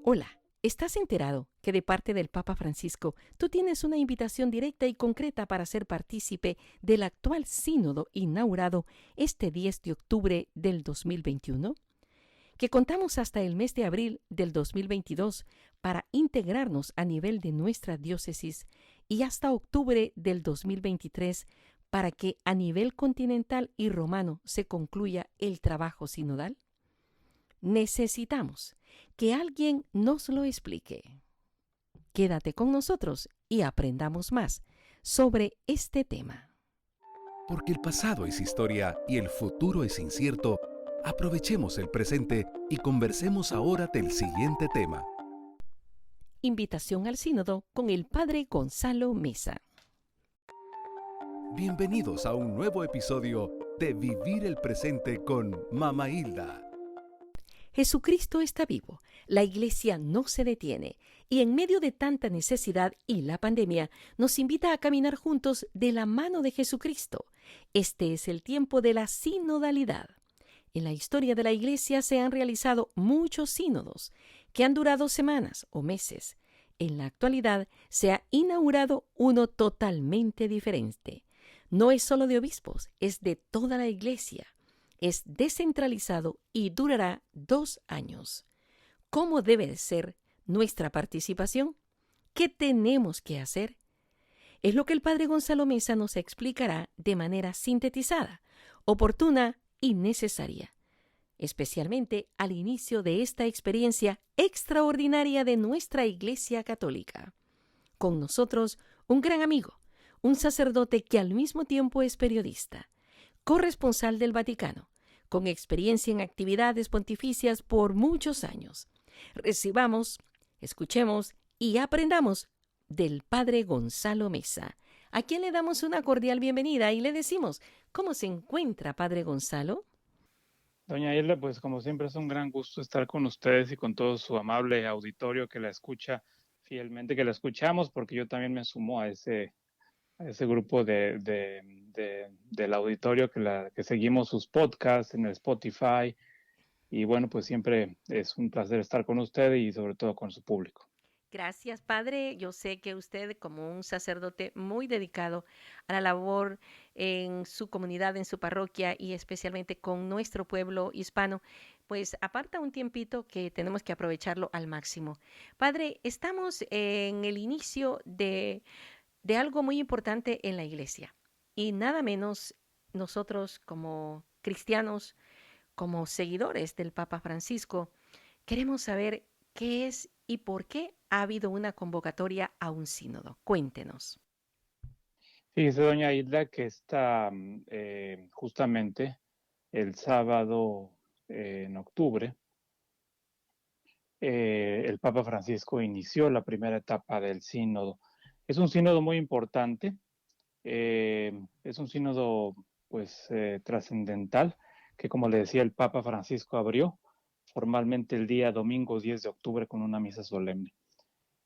Hola, ¿estás enterado que de parte del Papa Francisco tú tienes una invitación directa y concreta para ser partícipe del actual sínodo inaugurado este 10 de octubre del 2021? Que contamos hasta el mes de abril del 2022 para integrarnos a nivel de nuestra diócesis y hasta octubre del 2023 para que a nivel continental y romano se concluya el trabajo sinodal? Necesitamos que alguien nos lo explique. Quédate con nosotros y aprendamos más sobre este tema. Porque el pasado es historia y el futuro es incierto, aprovechemos el presente y conversemos ahora del siguiente tema. Invitación al sínodo con el Padre Gonzalo Meza. Bienvenidos a un nuevo episodio de Vivir el Presente con Mama Hilda. Jesucristo está vivo, la Iglesia no se detiene y en medio de tanta necesidad y la pandemia nos invita a caminar juntos de la mano de Jesucristo. Este es el tiempo de la sinodalidad. En la historia de la Iglesia se han realizado muchos sínodos que han durado semanas o meses. En la actualidad se ha inaugurado uno totalmente diferente. No es solo de obispos, es de toda la Iglesia. Es descentralizado y durará 2 años. ¿Cómo debe de ser nuestra participación? ¿Qué tenemos que hacer? Es lo que el Padre Gonzalo Meza nos explicará de manera sintetizada, oportuna y necesaria, especialmente al inicio de esta experiencia extraordinaria de nuestra Iglesia Católica. Con nosotros, un gran amigo, un sacerdote que al mismo tiempo es periodista, corresponsal del Vaticano, con experiencia en actividades pontificias por muchos años. Recibamos, escuchemos y aprendamos del Padre Gonzalo Meza, a quien le damos una cordial bienvenida y le decimos, ¿cómo se encuentra, Padre Gonzalo? Doña Hilda, pues como siempre es un gran gusto estar con ustedes y con todo su amable auditorio que la escucha fielmente, que la escuchamos, porque yo también me sumo a ese grupo del auditorio que seguimos sus podcasts en el Spotify. Y bueno, pues siempre es un placer estar con usted y sobre todo con su público. Gracias, Padre. Yo sé que usted, como un sacerdote muy dedicado a la labor en su comunidad, en su parroquia y especialmente con nuestro pueblo hispano, pues aparta un tiempito que tenemos que aprovecharlo al máximo. Padre, estamos en el inicio de algo muy importante en la iglesia y nada menos nosotros como cristianos, como seguidores del Papa Francisco, queremos saber qué es y por qué ha habido una convocatoria a un sínodo. Cuéntenos. Fíjese, doña Hilda, que está justamente el sábado en octubre, el Papa Francisco inició la primera etapa del sínodo. Es un sínodo muy importante, es un sínodo pues trascendental, que como le decía el Papa Francisco abrió formalmente el día domingo 10 de octubre con una misa solemne.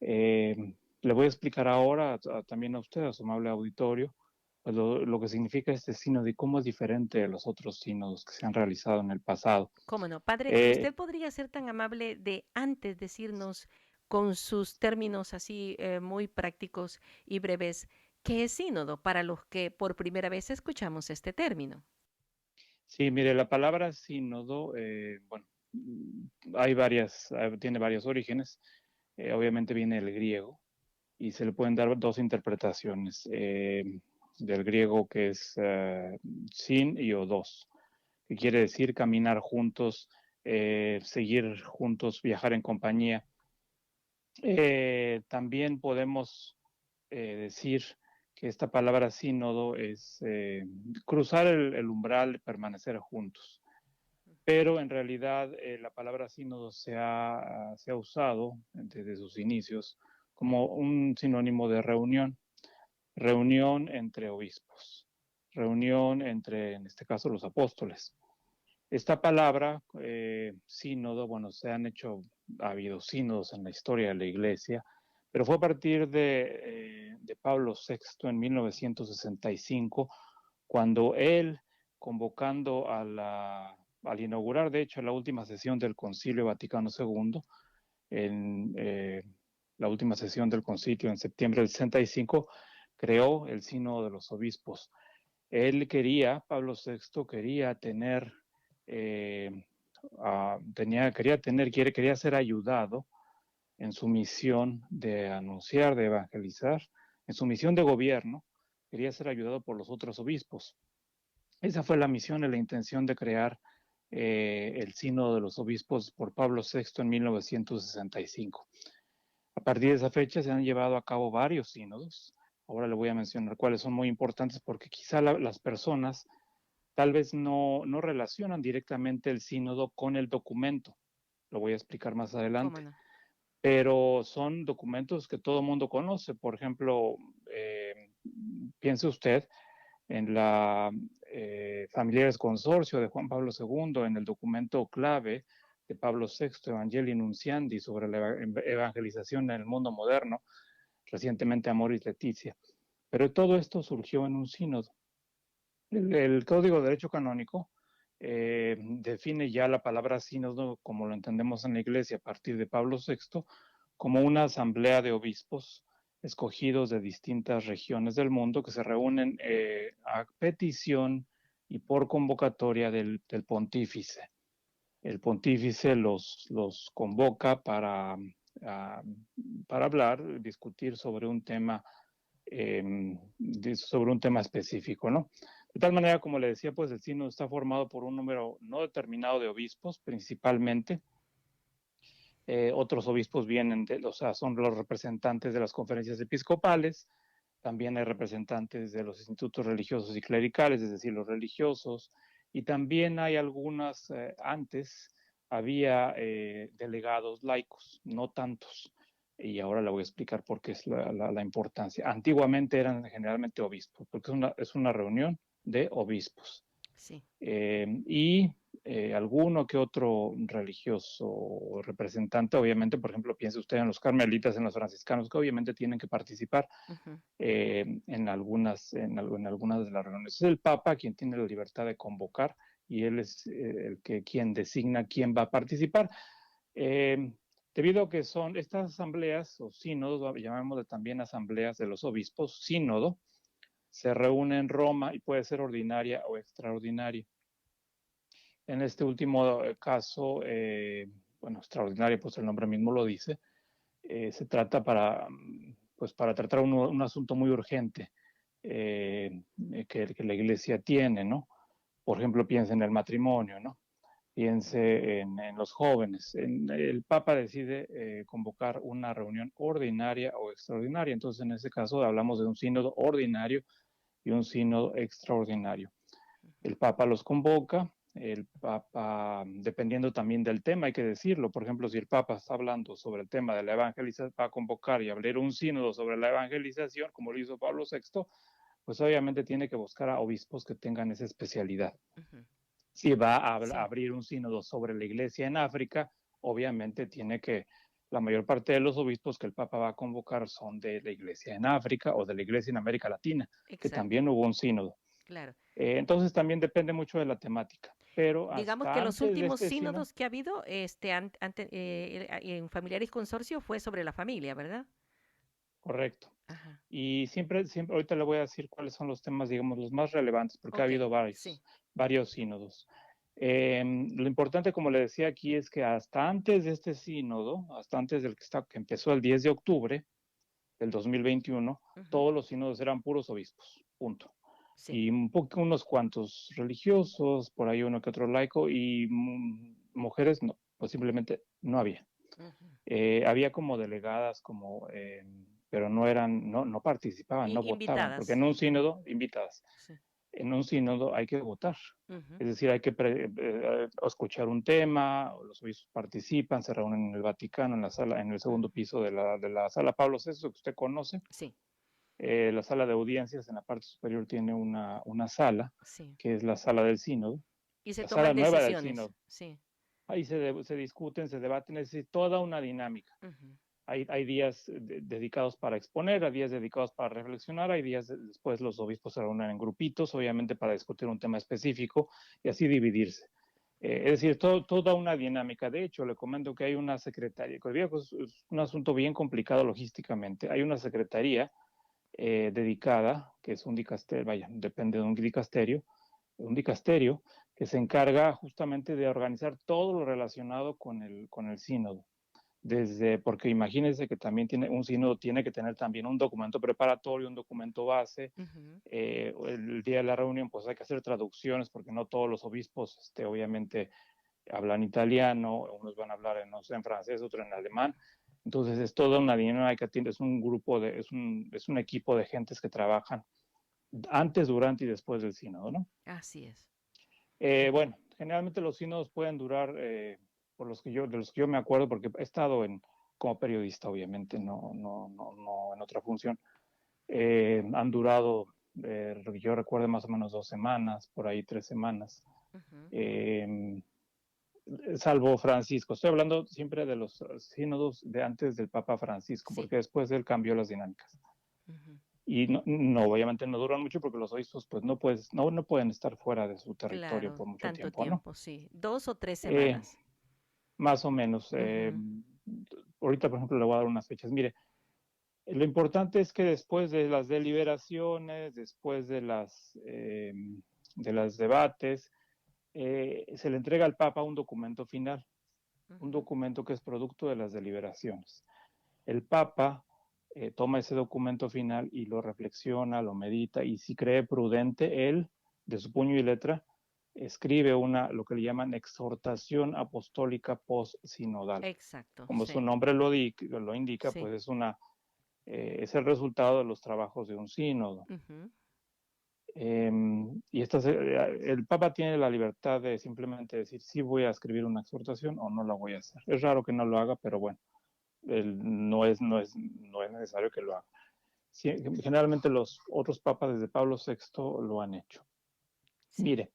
Eh, Le voy a explicar ahora también a usted, a su amable auditorio, pues lo que significa este sínodo y cómo es diferente de los otros sínodos que se han realizado en el pasado. ¿Cómo no? Padre, Eh, ¿usted podría ser tan amable de antes decirnos con sus términos así muy prácticos y breves qué es sínodo para los que por primera vez escuchamos este término? sí, mire, la palabra sínodo, bueno, tiene varios orígenes. Obviamente viene del griego y se le pueden dar dos interpretaciones del griego que es sin y odos, que quiere decir caminar juntos, seguir juntos, viajar en compañía. También podemos decir que esta palabra sínodo es cruzar el umbral, permanecer juntos. Pero en realidad la palabra sínodo se ha usado desde sus inicios como un sinónimo de reunión, reunión entre obispos, reunión entre, en este caso, los apóstoles. Esta palabra, sínodo, bueno, ha habido sínodos en la historia de la Iglesia, pero fue a partir de Pablo VI en 1965, cuando él, convocando al inaugurar, de hecho, la última sesión del Concilio Vaticano II, en la última sesión del concilio en septiembre del 65, creó el Sínodo de los Obispos. Él quería, Pablo VI quería tener, quería ser ayudado en su misión de anunciar, de evangelizar, en su misión de gobierno, quería ser ayudado por los otros obispos. Esa fue la misión y la intención de crear el Sínodo de los Obispos por Pablo VI en 1965. A partir de esa fecha se han llevado a cabo varios sínodos. Ahora le voy a mencionar cuáles son muy importantes porque quizá las personas tal vez no relacionan directamente el sínodo con el documento. Lo voy a explicar más adelante. ¿Cómo no? Pero son documentos que todo el mundo conoce. Por ejemplo, piense usted en la Familiares Consorcio de Juan Pablo II, en el documento clave de Pablo VI, Evangelii Nunciandi, sobre la evangelización en el mundo moderno, recientemente Amoris Laetitia. Pero todo esto surgió en un sínodo. El Código de Derecho Canónico define ya la palabra sínodo, como lo entendemos en la Iglesia a partir de Pablo VI, como una asamblea de obispos escogidos de distintas regiones del mundo que se reúnen a petición y por convocatoria del pontífice. El pontífice los convoca para hablar, discutir sobre un tema específico, ¿no? De tal manera, como le decía, pues el sínodo está formado por un número no determinado de obispos, principalmente. Otros obispos vienen son los representantes de las conferencias episcopales, también hay representantes de los institutos religiosos y clericales, es decir, los religiosos, y también hay algunas, antes había delegados laicos, no tantos, y ahora le voy a explicar por qué es la importancia. Antiguamente eran generalmente obispos, porque es una reunión de obispos. Sí. Y alguno que otro religioso o representante, obviamente, por ejemplo, piense usted en los carmelitas, en los franciscanos, que obviamente tienen que participar en algunas de las reuniones. Es el Papa quien tiene la libertad de convocar y él es quien designa quién va a participar. Debido a que son estas asambleas o sínodos, llamémosle también asambleas de los obispos, sínodo, se reúne en Roma y puede ser ordinaria o extraordinaria. En este último caso, extraordinaria, pues el nombre mismo lo dice, se trata para tratar un asunto muy urgente que la Iglesia tiene, ¿no? Por ejemplo, piense en el matrimonio, ¿no? Piense en los jóvenes. El Papa decide convocar una reunión ordinaria o extraordinaria. Entonces, en ese caso, hablamos de un sínodo ordinario y un sínodo extraordinario. El Papa los convoca. El Papa, dependiendo también del tema, hay que decirlo. Por ejemplo, si el Papa está hablando sobre el tema de la evangelización, va a convocar y abrir un sínodo sobre la evangelización, como lo hizo Pablo VI, pues obviamente tiene que buscar a obispos que tengan esa especialidad. Si va a abrir un sínodo sobre la iglesia en África, obviamente la mayor parte de los obispos que el Papa va a convocar son de la iglesia en África o de la iglesia en América Latina, que también hubo un sínodo. Claro. Entonces también depende mucho de la temática. Pero digamos hasta que los antes de últimos este sínodos que ha habido en Familiaris Consorcio fue sobre la familia, ¿verdad? Correcto. Ajá. Y siempre, ahorita le voy a decir cuáles son los temas, digamos, los más relevantes, porque ha habido varios sínodos. Lo importante, como le decía aquí, es que hasta antes de este sínodo, hasta antes del que empezó el 10 de octubre del 2021, todos los sínodos eran puros obispos, punto. Sí. Y unos cuantos religiosos, por ahí uno que otro laico, y mujeres no, pues simplemente no había. Había como delegadas, pero no participaban, no votaban, porque en un sínodo, invitadas, sí. En un sínodo hay que votar, es decir, hay que escuchar un tema, los obispos participan, se reúnen en el Vaticano, en la sala, en el segundo piso de la sala Pablo VI, que usted conoce. Sí. La sala de audiencias en la parte superior tiene una sala, sí. Que es la sala del sínodo. Y se la toman sala decisiones. Nueva del sínodo. Sí. Ahí se discuten, se debaten, es decir, toda una dinámica. Hay días dedicados para exponer, hay días dedicados para reflexionar, hay días después los obispos se reúnen en grupitos, obviamente para discutir un tema específico y así dividirse. Es decir, toda una dinámica. De hecho, le comento que hay una secretaría, que es un asunto bien complicado logísticamente. Hay una secretaría dedicada, que es un dicasterio, vaya, depende de un dicasterio que se encarga justamente de organizar todo lo relacionado con el sínodo. Porque imagínense que también un sínodo tiene que tener también un documento preparatorio, un documento base. Ujú. El día de la reunión pues hay que hacer traducciones porque no todos los obispos obviamente hablan italiano, unos van a hablar no sé, en francés, otros en alemán. Entonces es toda una dinámica, es un grupo es un equipo de gentes que trabajan antes, durante y después del sínodo, ¿no? Así es. Bueno, generalmente los sínodos pueden durar, de los que yo me acuerdo, porque he estado como periodista, obviamente, no en otra función. Han durado, yo recuerdo más o menos 2 semanas, por ahí 3 semanas. Ujú, Eh, Salvo Francisco. Estoy hablando siempre de los sínodos de antes del Papa Francisco, sí. porque después él cambió las dinámicas. Ujú. Y obviamente no duran mucho porque los obispos pues no pueden estar fuera de su territorio Claro, por mucho tanto tiempo, ¿no? tiempo, sí. 2 o 3 semanas. Más o menos. Ujú, Ahorita, por ejemplo, le voy a dar unas fechas. Mire, lo importante es que después de las deliberaciones, después de las debates, se le entrega al Papa un documento final, un ujú. documento que es producto de las deliberaciones. El Papa toma ese documento final y lo reflexiona, lo medita y si cree prudente, él, de su puño y letra, escribe lo que le llaman exhortación apostólica post-sinodal. Exacto, Como su sí, nombre lo indica, sí. pues es el resultado de los trabajos de un sínodo. Ujú, Eh, el Papa tiene la libertad de simplemente decir si voy a escribir una exhortación o no la voy a hacer. Es raro que no lo haga, pero bueno, no es necesario que lo haga. Sí, generalmente los otros papas desde Pablo VI lo han hecho. sí. Mire,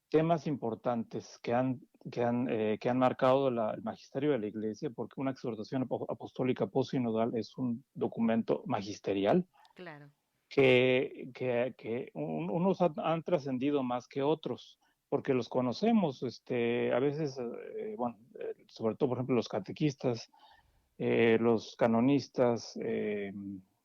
temas importantes que han marcado el magisterio de la Iglesia, porque una exhortación apostólica postsinodal es un documento magisterial Claro. que unos han trascendido más que otros, porque los conocemos, a veces, bueno, sobre todo, por ejemplo, los catequistas, los canonistas,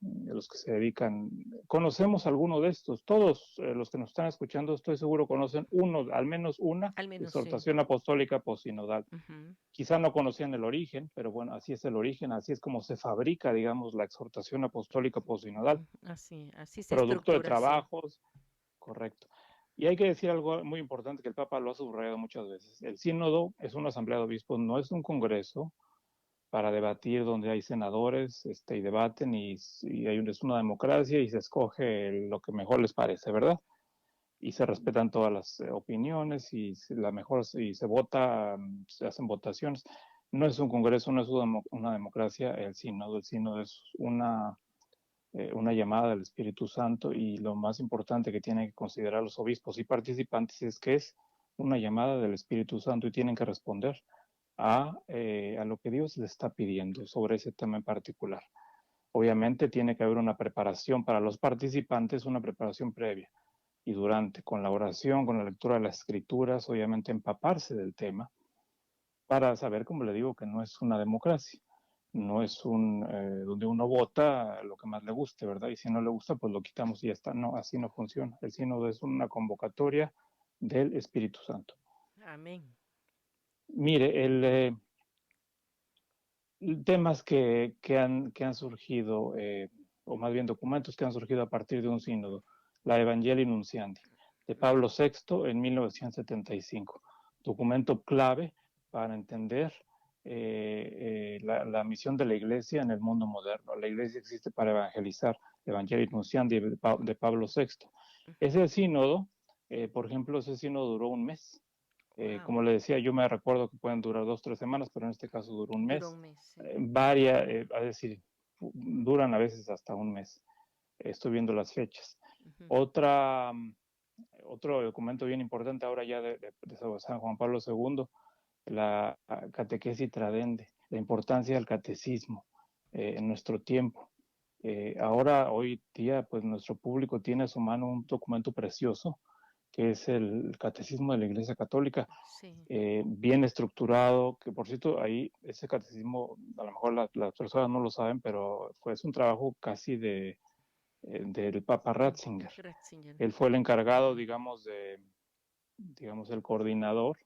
los que se dedican, conocemos alguno de estos. Todos los que nos están escuchando, estoy seguro, conocen al menos una Al menos sí. exhortación apostólica posinodal. Ujú, Quizá no conocían el origen, pero bueno, así es el origen, así es como se fabrica, digamos, la exhortación apostólica posinodal, así se producto de estructura, sí. trabajos, correcto. Y hay que decir algo muy importante que el Papa lo ha subrayado muchas veces. El sínodo es una asamblea de obispos, no es un congreso para debatir donde hay senadores y debaten es una democracia y se escoge lo que mejor les parece, ¿verdad? Y se respetan todas las opiniones y se vota, se hacen votaciones. No es un congreso, no es una democracia, el sínodo es una llamada del Espíritu Santo y lo más importante que tienen que considerar los obispos y participantes es que es una llamada del Espíritu Santo y tienen que responder a lo que Dios les está pidiendo sobre ese tema en particular. Obviamente tiene que haber una preparación para los participantes, una preparación previa y durante, con la oración, con la lectura de las escrituras, obviamente empaparse del tema para saber, como le digo, que no es una democracia, no es donde uno vota lo que más le guste, ¿verdad? Y si no le gusta, pues lo quitamos y ya está. No, así no funciona. El sínodo es una convocatoria del Espíritu Santo. Amén. Mire, temas que han surgido, o más bien documentos que han surgido a partir de un sínodo, la Evangelii Nunciandi, de Pablo VI en 1975, documento clave para entender la misión de la Iglesia en el mundo moderno. La Iglesia existe para evangelizar, Evangelii Nunciandi de Pablo VI. Ujú. Ese sínodo, por ejemplo, ese sínodo duró un mes. Wow. Como le decía, yo me recuerdo que pueden durar 2 o 3 semanas, pero en este caso duró un Duró mes. un mes, sí. Es decir, duran a veces hasta un mes. Estoy viendo las fechas. Ujú. Otra, Otro documento bien importante ahora ya de San Juan Pablo II, la catequesis tradende, la importancia del catecismo en nuestro tiempo. Hoy día, pues nuestro público tiene a su mano un documento precioso que es el Catecismo de la Iglesia Católica, Sí. bien estructurado, que por cierto, ahí ese catecismo, a lo mejor las personas no lo saben, pero es un trabajo casi del Papa Ratzinger. Ratzinger. Él fue el encargado, digamos, el coordinador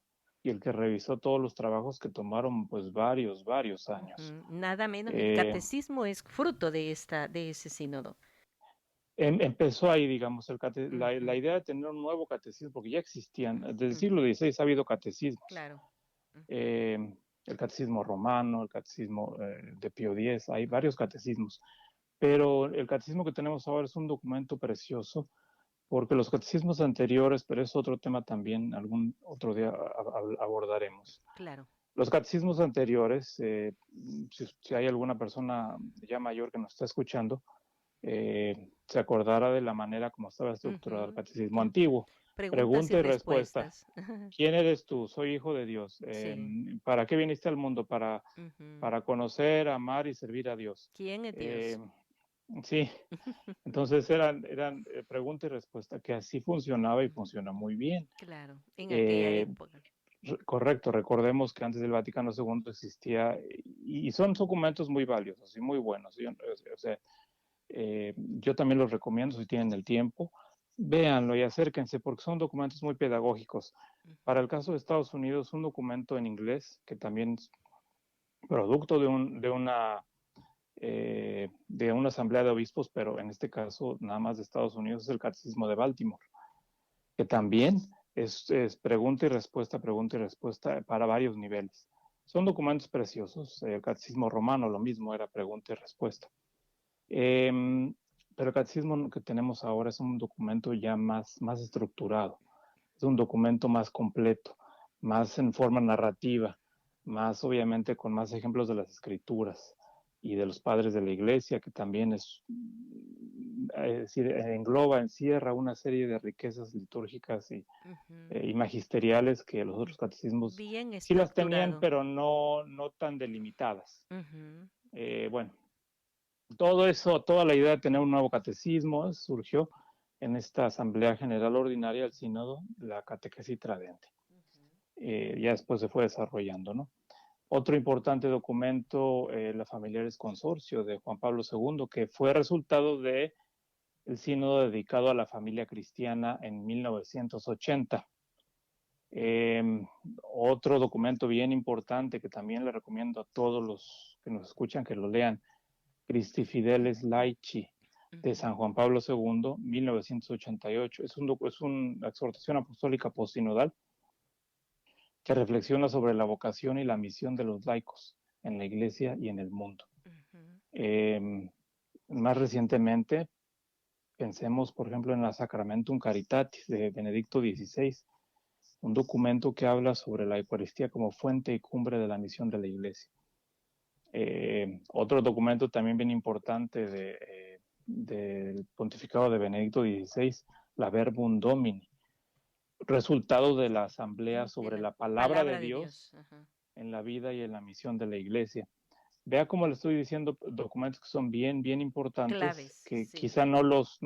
y el que revisó todos los trabajos que tomaron pues varios años. Ujú. Nada menos, el Eh, catecismo es fruto de ese sínodo. Empezó ahí, digamos, la Ujú. idea de tener un nuevo catecismo, porque ya existían, desde el Ujú. siglo XVI ha habido catecismos, Claro. Ujú. eh, el catecismo romano, el catecismo de Pío X, hay varios catecismos, pero el catecismo que tenemos ahora es un documento precioso, porque los catecismos anteriores, pero es otro tema también, algún otro día abordaremos. Claro. Los catecismos anteriores, si hay alguna persona ya mayor que nos está escuchando, se acordará de la manera como estaba estructurado el Ujú. catecismo antiguo. Preguntas y Pregunta y respuesta. respuestas. ¿Quién eres tú? Soy hijo de Dios. Sí. ¿Para qué viniste al mundo? Ujú. Para conocer, amar y servir a Dios. ¿Quién es Eh, Dios? sí, entonces eran pregunta y respuesta, que así funcionaba y funciona muy bien. Claro, en aquella Eh, época. Correcto, recordemos que antes del Vaticano II existía, y son documentos muy valiosos y muy buenos. O sea, yo también los recomiendo si tienen el tiempo. Véanlo y acérquense porque son documentos muy pedagógicos. Para el caso de Estados Unidos, un documento en inglés que también es producto de una asamblea de obispos, pero en este caso nada más de Estados Unidos, es el Catecismo de Baltimore, que también es pregunta y respuesta para varios niveles. Son documentos preciosos. El Catecismo Romano lo mismo, era pregunta y respuesta. Eh, pero el catecismo que tenemos ahora es un documento ya más estructurado, es un documento más completo, más en forma narrativa, más obviamente con más ejemplos de las escrituras y de los padres de la iglesia, que también es decir, engloba, encierra una serie de riquezas litúrgicas Ujú. y magisteriales que los otros catecismos Bien sí las tenían, estructurado. pero no tan delimitadas. Ujú. Bueno, todo eso, toda la idea de tener un nuevo catecismo surgió en esta Asamblea General Ordinaria del Sínodo, la Catequesis Tradente. Ya después se fue desarrollando, ¿no? Otro importante documento, la Familiares Consorcio de Juan Pablo II, que fue resultado de el sínodo dedicado a la familia cristiana en 1980. Otro documento bien importante que también le recomiendo a todos los que nos escuchan que lo lean, Christi Fideles Laici, de Ujú. San Juan Pablo II, 1988. Es una exhortación apostólica postsinodal que reflexiona sobre la vocación y la misión de los laicos en la Iglesia y en el mundo. Ujú. Eh, Más recientemente, pensemos, por ejemplo, en la Sacramentum Caritatis de Benedicto XVI, un documento que habla sobre la Eucaristía como fuente y cumbre de la misión de la Iglesia. Otro documento también bien importante del pontificado de Benedicto XVI, la Verbum Domini, resultado de la asamblea De sobre la la palabra de palabra de Dios Dios. Ajá. en la vida y en la misión de la Iglesia. Vea cómo le estoy diciendo documentos que son bien importantes, Claves, que sí. quizá no los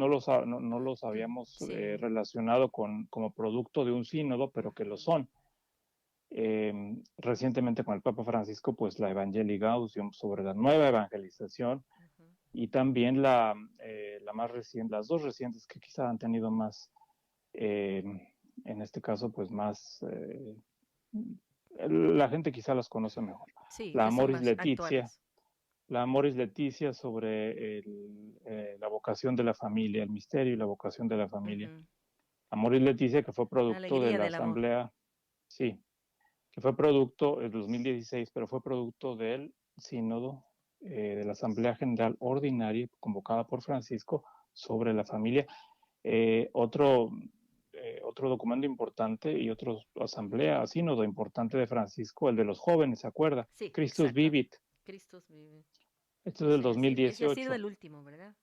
habíamos Sí. relacionado como producto de un sínodo, pero que lo Ujú. son. Recientemente con el Papa Francisco, pues la Evangelii Gaudium sobre la nueva evangelización Ujú. y también la más reciente, las dos recientes que quizá han tenido más, eh, en este caso, pues más, la gente quizá las conoce mejor. Sí, La que son Amoris más Laetitia, actuales. la Amoris Laetitia sobre la vocación de la familia, el misterio y la vocación de la familia. Ujú. Amoris Laetitia, que fue La producto de alegría la del amor. asamblea, sí, que fue producto en 2016, pero fue producto del sínodo de la Asamblea General Ordinaria convocada por Francisco sobre la familia. Eh, otro, Otro documento importante y otro asamblea, sínodo importante de Francisco, el de los jóvenes, ¿se acuerda? Sí, Christus exacto. Vivit. Cristo vive. Esto es del Ese ha sido 2018. el último, ¿verdad?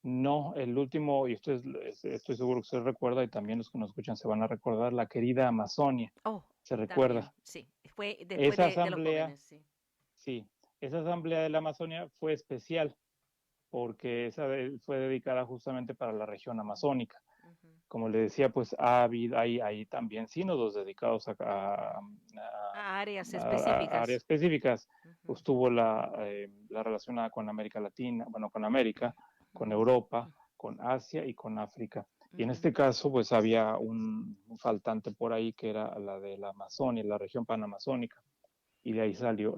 No, el último, y ustedes, estoy seguro que se recuerda, y también los que nos escuchan se van a recordar, la querida Amazonia. Oh, ¿Se también, recuerda? sí. Fue después Esa de los asamblea, jóvenes, sí. sí, esa asamblea de la Amazonia fue especial porque fue dedicada justamente para la región amazónica. Ujú. Como le decía, pues hay también sínodos dedicados A áreas a áreas específicas. específicas. Ujú, Pues tuvo la relacionada con América Latina, bueno, con América, con ujú, Europa, con Asia y con África. Y en ujú, este caso, pues había un faltante por ahí que era la de la Amazonia, la región panamazónica. Y de ahí salió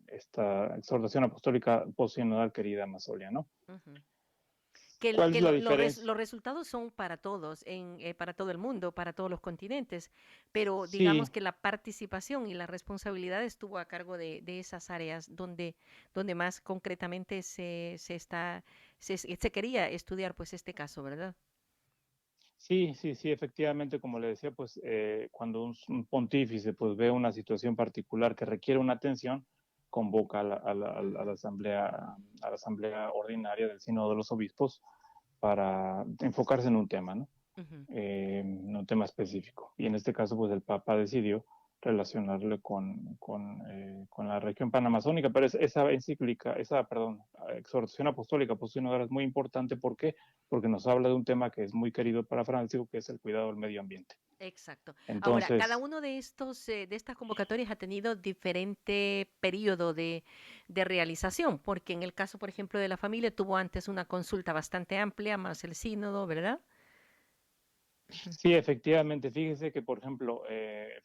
esta exhortación apostólica posinodal querida Amazonia, ¿no? ujú. Que, ¿Cuál es la diferencia? los resultados son para todos, para todo el mundo, para todos los continentes, pero digamos Sí, que la participación y la responsabilidad estuvo a cargo de esas áreas donde más concretamente se quería estudiar pues este caso, ¿verdad? sí, efectivamente, como le decía, pues cuando un pontífice pues ve una situación particular que requiere una atención, convoca Ujú, a la asamblea ordinaria del Sínodo de los Obispos para enfocarse en un tema, ¿no? ujú. En un tema específico. Y en este caso, pues el Papa decidió relacionarle con la región panamazónica, pero esa encíclica, perdón, exhortación apostólica posinodal es muy importante. ¿Por qué? Porque nos habla de un tema que es muy querido para Francisco, que es el cuidado del medio ambiente. Exacto. Ahora, cada Entonces, uno de de estas convocatorias ha tenido diferente periodo de realización, porque en el caso, por ejemplo, de la familia tuvo antes una consulta bastante amplia, más el sínodo, ¿verdad? Ujú, sí, efectivamente, fíjese que, por ejemplo,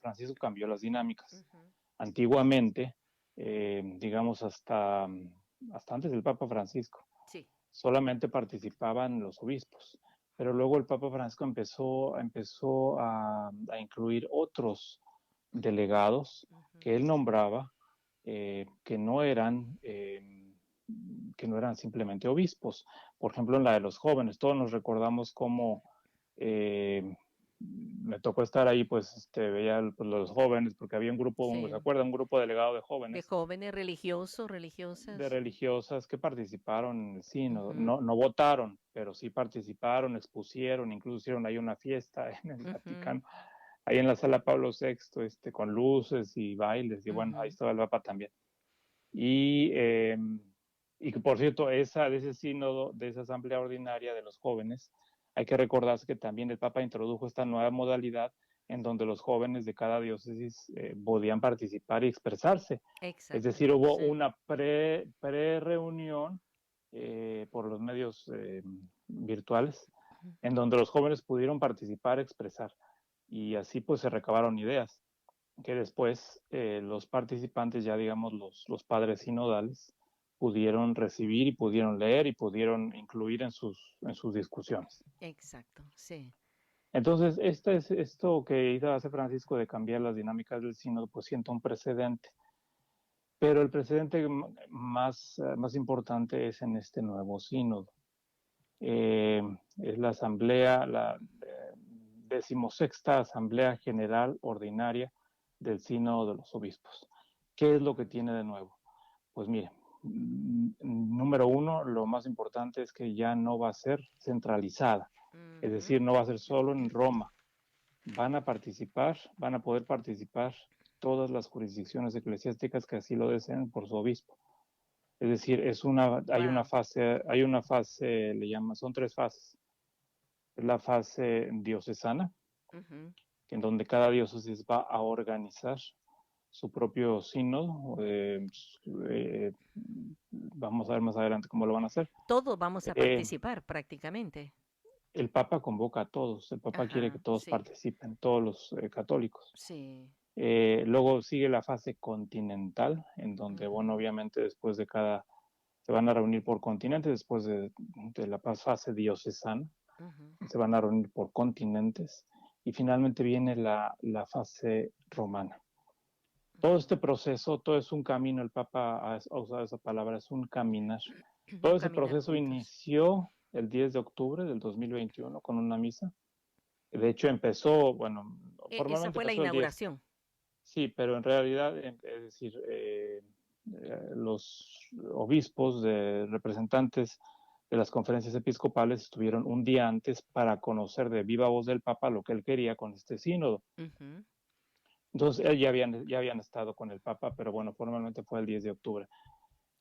Francisco cambió las dinámicas. ujú. Antiguamente, digamos, hasta antes del Papa Francisco, Sí. solamente participaban los obispos, pero luego el Papa Francisco empezó a incluir otros delegados Ujú, que él nombraba, que no eran simplemente obispos. Por ejemplo, en la de los jóvenes, todos nos recordamos cómo eh, me tocó estar ahí, pues veía pues, los jóvenes, porque había un grupo, ¿se sí. acuerda? Un grupo delegado de De jóvenes, jóvenes religiosos, de religiosas. religiosas que participaron en el sínodo. Ujú, No, no votaron, pero sí participaron, expusieron, incluso hicieron ahí una fiesta en el ujú, Vaticano, ahí en la sala Pablo VI, con luces y bailes, y bueno, ahí ujú. estaba el Papa también. Y, eh, y que por cierto, de ese sínodo, de esa asamblea ordinaria de los jóvenes, hay que recordarse que también el Papa introdujo esta nueva modalidad en donde los jóvenes de cada diócesis podían participar y expresarse. Es Exacto, decir, hubo sí. una pre-reunión por los medios virtuales Ujú. en donde los jóvenes pudieron participar, expresar, y así pues se recabaron ideas que después los participantes, ya digamos los padres sinodales, pudieron recibir y pudieron leer y pudieron incluir en sus discusiones. Exacto, sí. Entonces, esto que hizo hace Francisco de cambiar las dinámicas del sínodo, pues sienta un precedente. Pero el precedente más importante es en este nuevo sínodo. Es la asamblea, la 16ª Asamblea General Ordinaria del Sínodo de los Obispos. ¿Qué es lo que tiene de nuevo? Pues mire, número uno, lo más importante es que ya no va a ser centralizada, es Ujú. decir, no va a ser solo en Roma. Van a poder participar todas las jurisdicciones eclesiásticas que así lo deseen por su obispo. Es decir, Wow. hay una fase, son 3 fases. Es la fase diocesana, Ujú. en donde cada diócesis va a organizar su propio sínodo. Eh, Vamos a ver más adelante cómo lo van a hacer. Todos vamos a Eh, participar prácticamente. el Papa convoca a todos, el Papa quiere que Ajá, todos sí, participen, todos los católicos. sí. Luego sigue la fase continental, en donde, bueno, Ujú, obviamente se van a reunir por continentes, después de la fase diocesana, ujú. se van a reunir por continentes, y finalmente viene la fase romana. Todo este Mm. proceso, todo es un camino, el Papa ha usado esa palabra, es un caminar. Un Todo ese caminar proceso juntos. inició el 10 de octubre del 2021 con una misa. De hecho, empezó, bueno, Esa formalmente fue la empezó el 10, inauguración. sí, pero en realidad, es decir, los obispos, representantes de las conferencias episcopales estuvieron un día antes para conocer de viva voz del Papa lo que él quería con este sínodo. Ujú, Entonces, ya habían estado con el Papa, pero bueno, formalmente fue el 10 de octubre.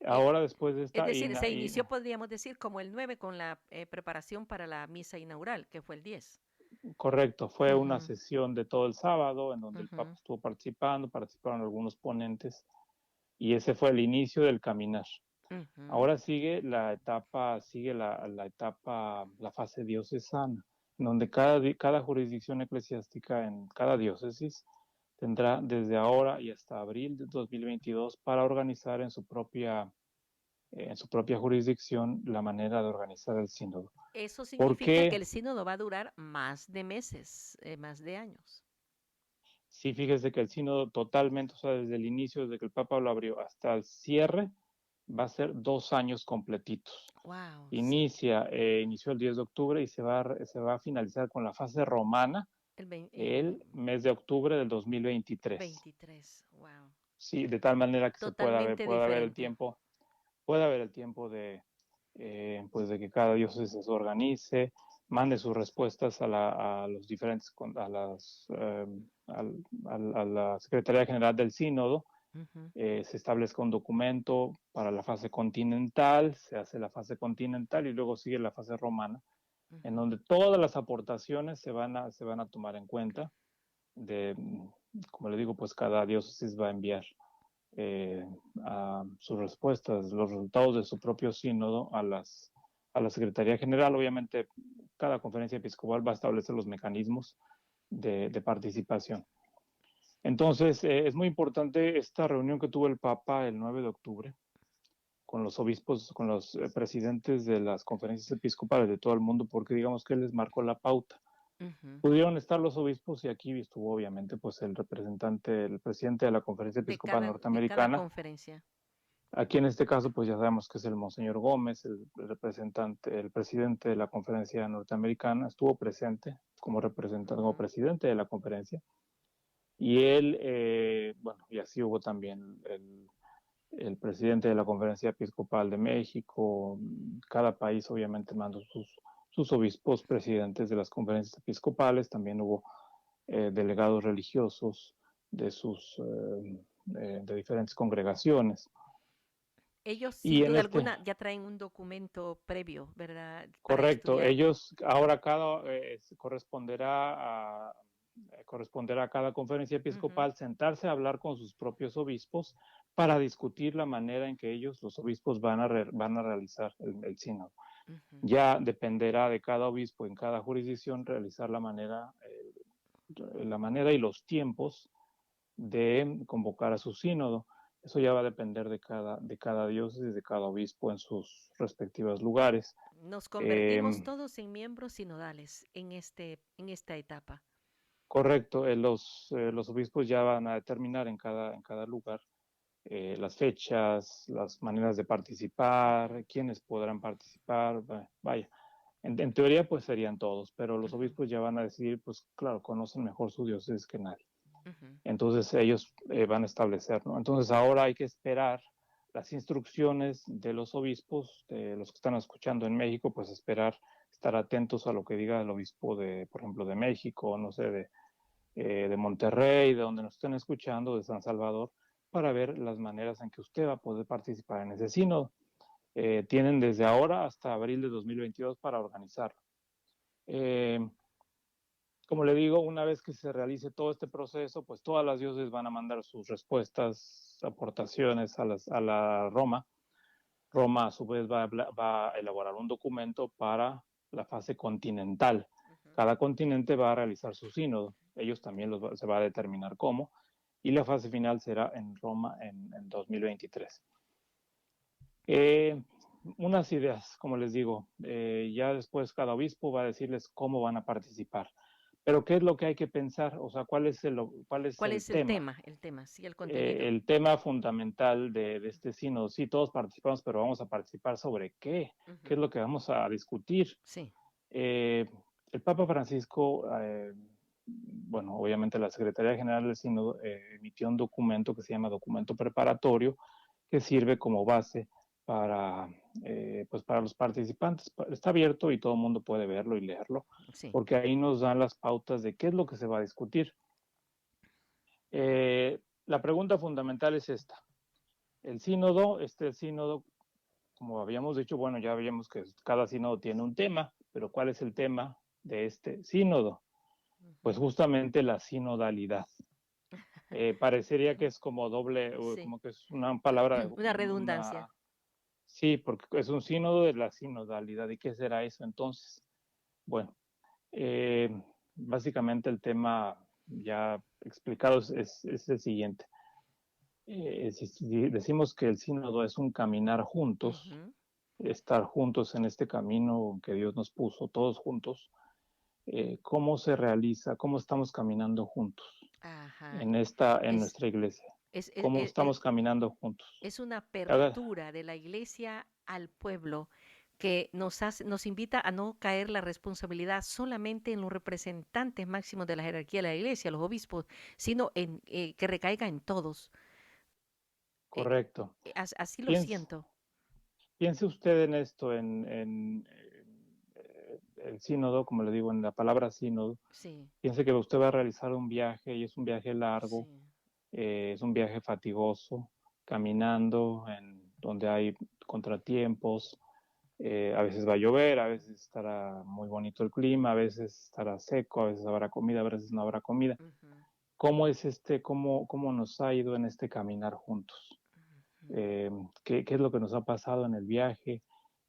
Eh, Ahora después de es esta, decir, se inició, podríamos decir, como el 9 con la preparación para la misa inaugural, que fue el 10. correcto, fue una Ujú, sesión de todo el sábado en donde el Papa ujú, estuvo participando, participaron algunos ponentes y ese fue el inicio del caminar. ujú. Ahora sigue la etapa, la fase diocesana, donde cada jurisdicción eclesiástica en cada diócesis tendrá desde ahora y hasta abril de 2022 para organizar en su propia jurisdicción la manera de organizar el sínodo. Eso significa que Porque el sínodo va a durar más de meses, más de años. sí, fíjese que el sínodo totalmente, o sea, desde el inicio, desde que el Papa lo abrió hasta el cierre, va a ser 2 años completitos. Wow, sí. Inició el 10 de octubre y se va a finalizar con la fase romana El el mes de octubre del 2023. 23, wow. Sí, de tal manera que Totalmente pueda haber diferente. puede haber el tiempo pues de que cada diócesis se organice, mande sus respuestas a los diferentes, a la Secretaría General del Sínodo, Ujú, se establezca un documento para la fase continental, se hace la fase continental y luego sigue la fase romana, en ujú. donde todas las aportaciones se van a tomar en cuenta. De, como le digo, pues cada diócesis va a enviar eh, a sus respuestas, los resultados de su propio sínodo a la Secretaría General. Obviamente, cada conferencia episcopal va a establecer los mecanismos de participación. Entonces, es muy importante esta reunión que tuvo el Papa el 9 de octubre con los obispos, con los presidentes de las conferencias episcopales de todo el mundo, porque digamos que él les marcó la pauta. Ujú. Pudieron estar los obispos y aquí estuvo obviamente pues el representante, el presidente de la conferencia episcopal De cada norteamericana. conferencia. Aquí en este caso pues ya sabemos que es el Monseñor Gómez, el representante, el presidente de la conferencia norteamericana, estuvo presente como representante, como Ujú. presidente de la conferencia. Y él, bueno, y así hubo también el presidente de la Conferencia Episcopal de México. Cada país obviamente mandó sus obispos presidentes de las conferencias episcopales. También hubo delegados religiosos de de diferentes congregaciones. Ellos, Y sin en duda este, alguna, ya traen un documento previo, ¿verdad? Para correcto, estudiar. ellos ahora corresponderá a cada conferencia Ujú, episcopal sentarse a hablar con sus propios obispos para discutir la manera en que ellos, los obispos, van a realizar el sínodo. ujú. Ya dependerá de cada obispo en cada jurisdicción realizar la manera y los tiempos de convocar a su sínodo. Eso ya va a depender de cada diócesis, de cada obispo en sus respectivos lugares. Nos Eh, convertimos todos en miembros sinodales en esta etapa. Correcto, los obispos ya van a determinar en cada lugar las fechas, las maneras de Ujú, participar, quiénes podrán participar, vaya. En teoría, pues serían todos, pero los ujú, obispos ya van a decidir, pues claro, conocen mejor su diócesis que nadie. ujú. Entonces ellos van a establecer, ¿no? Entonces ahora hay que esperar las instrucciones de los obispos, de los que están escuchando en México, pues esperar, estar atentos a lo que diga el obispo de, por ejemplo, de México, no sé, de Monterrey, de donde nos estén escuchando, de San Salvador, para ver las maneras en que usted va a poder participar en ese sínodo. Tienen desde ahora hasta abril de 2022 para organizarlo. Eh, Como le digo, una vez que se realice todo este proceso, pues todas las diócesis van a mandar sus respuestas, aportaciones a la Roma. Roma a su vez va a elaborar un documento para la fase continental. Ujú. Cada continente va a realizar su sínodo. Ellos también se va a determinar cómo. Y la fase final será en Roma en 2023. Eh, unas ideas, como les digo, ya después cada obispo va a decirles cómo van a participar. Pero ¿qué es lo que hay que pensar? O sea, cuál es ¿Cuál el es el tema? tema? El tema, sí, el contenido. El tema fundamental de este sínodo. Sí, todos participamos, pero vamos a participar sobre qué. ¿Qué es Ujú, lo que vamos a discutir? sí. Eh, el Papa Francisco, bueno, obviamente la Secretaría General del Sínodo emitió un documento que se llama documento preparatorio, que sirve como base para, pues para los participantes. Está abierto y todo el mundo puede verlo y leerlo, Sí. porque ahí nos dan las pautas de qué es lo que se va a discutir. La pregunta fundamental es esta. El sínodo, como habíamos dicho, bueno, ya habíamos que cada sínodo tiene un tema, pero ¿cuál es el tema de este sínodo? Pues Ujú. justamente la sinodalidad. Parecería que Sí, es como doble, sí, como que es una palabra, una redundancia. sí, porque es un sínodo de la sinodalidad. ¿Y qué será eso entonces? Bueno, eh, básicamente el tema ya explicado es el siguiente. Si decimos que el sínodo es un caminar juntos, Ujú. estar juntos en este camino que Dios nos puso, todos juntos, ¿cómo se realiza? ¿Cómo estamos caminando juntos Ajá. en Es, nuestra iglesia? es, es, ¿Cómo es- estamos caminando juntos? es una Haga- apertura de la iglesia al pueblo que nos invita a no caer la responsabilidad solamente en los representantes máximos de la jerarquía de la iglesia, los obispos, sino que recaiga en todos. Eh, Correcto. Así lo Piense, siento. piense usted en esto, el sínodo, como le digo, en la palabra sínodo. Sí, Piense que usted va a realizar un viaje y es un viaje largo, sí. es un viaje fatigoso, caminando en donde hay contratiempos. A veces va a llover, a veces estará muy bonito el clima, a veces estará seco, a veces habrá comida, a veces no habrá comida. Ujú, ¿Cómo es cómo nos ha ido en este caminar juntos? ujú. ¿Qué es lo que nos ha pasado en el viaje?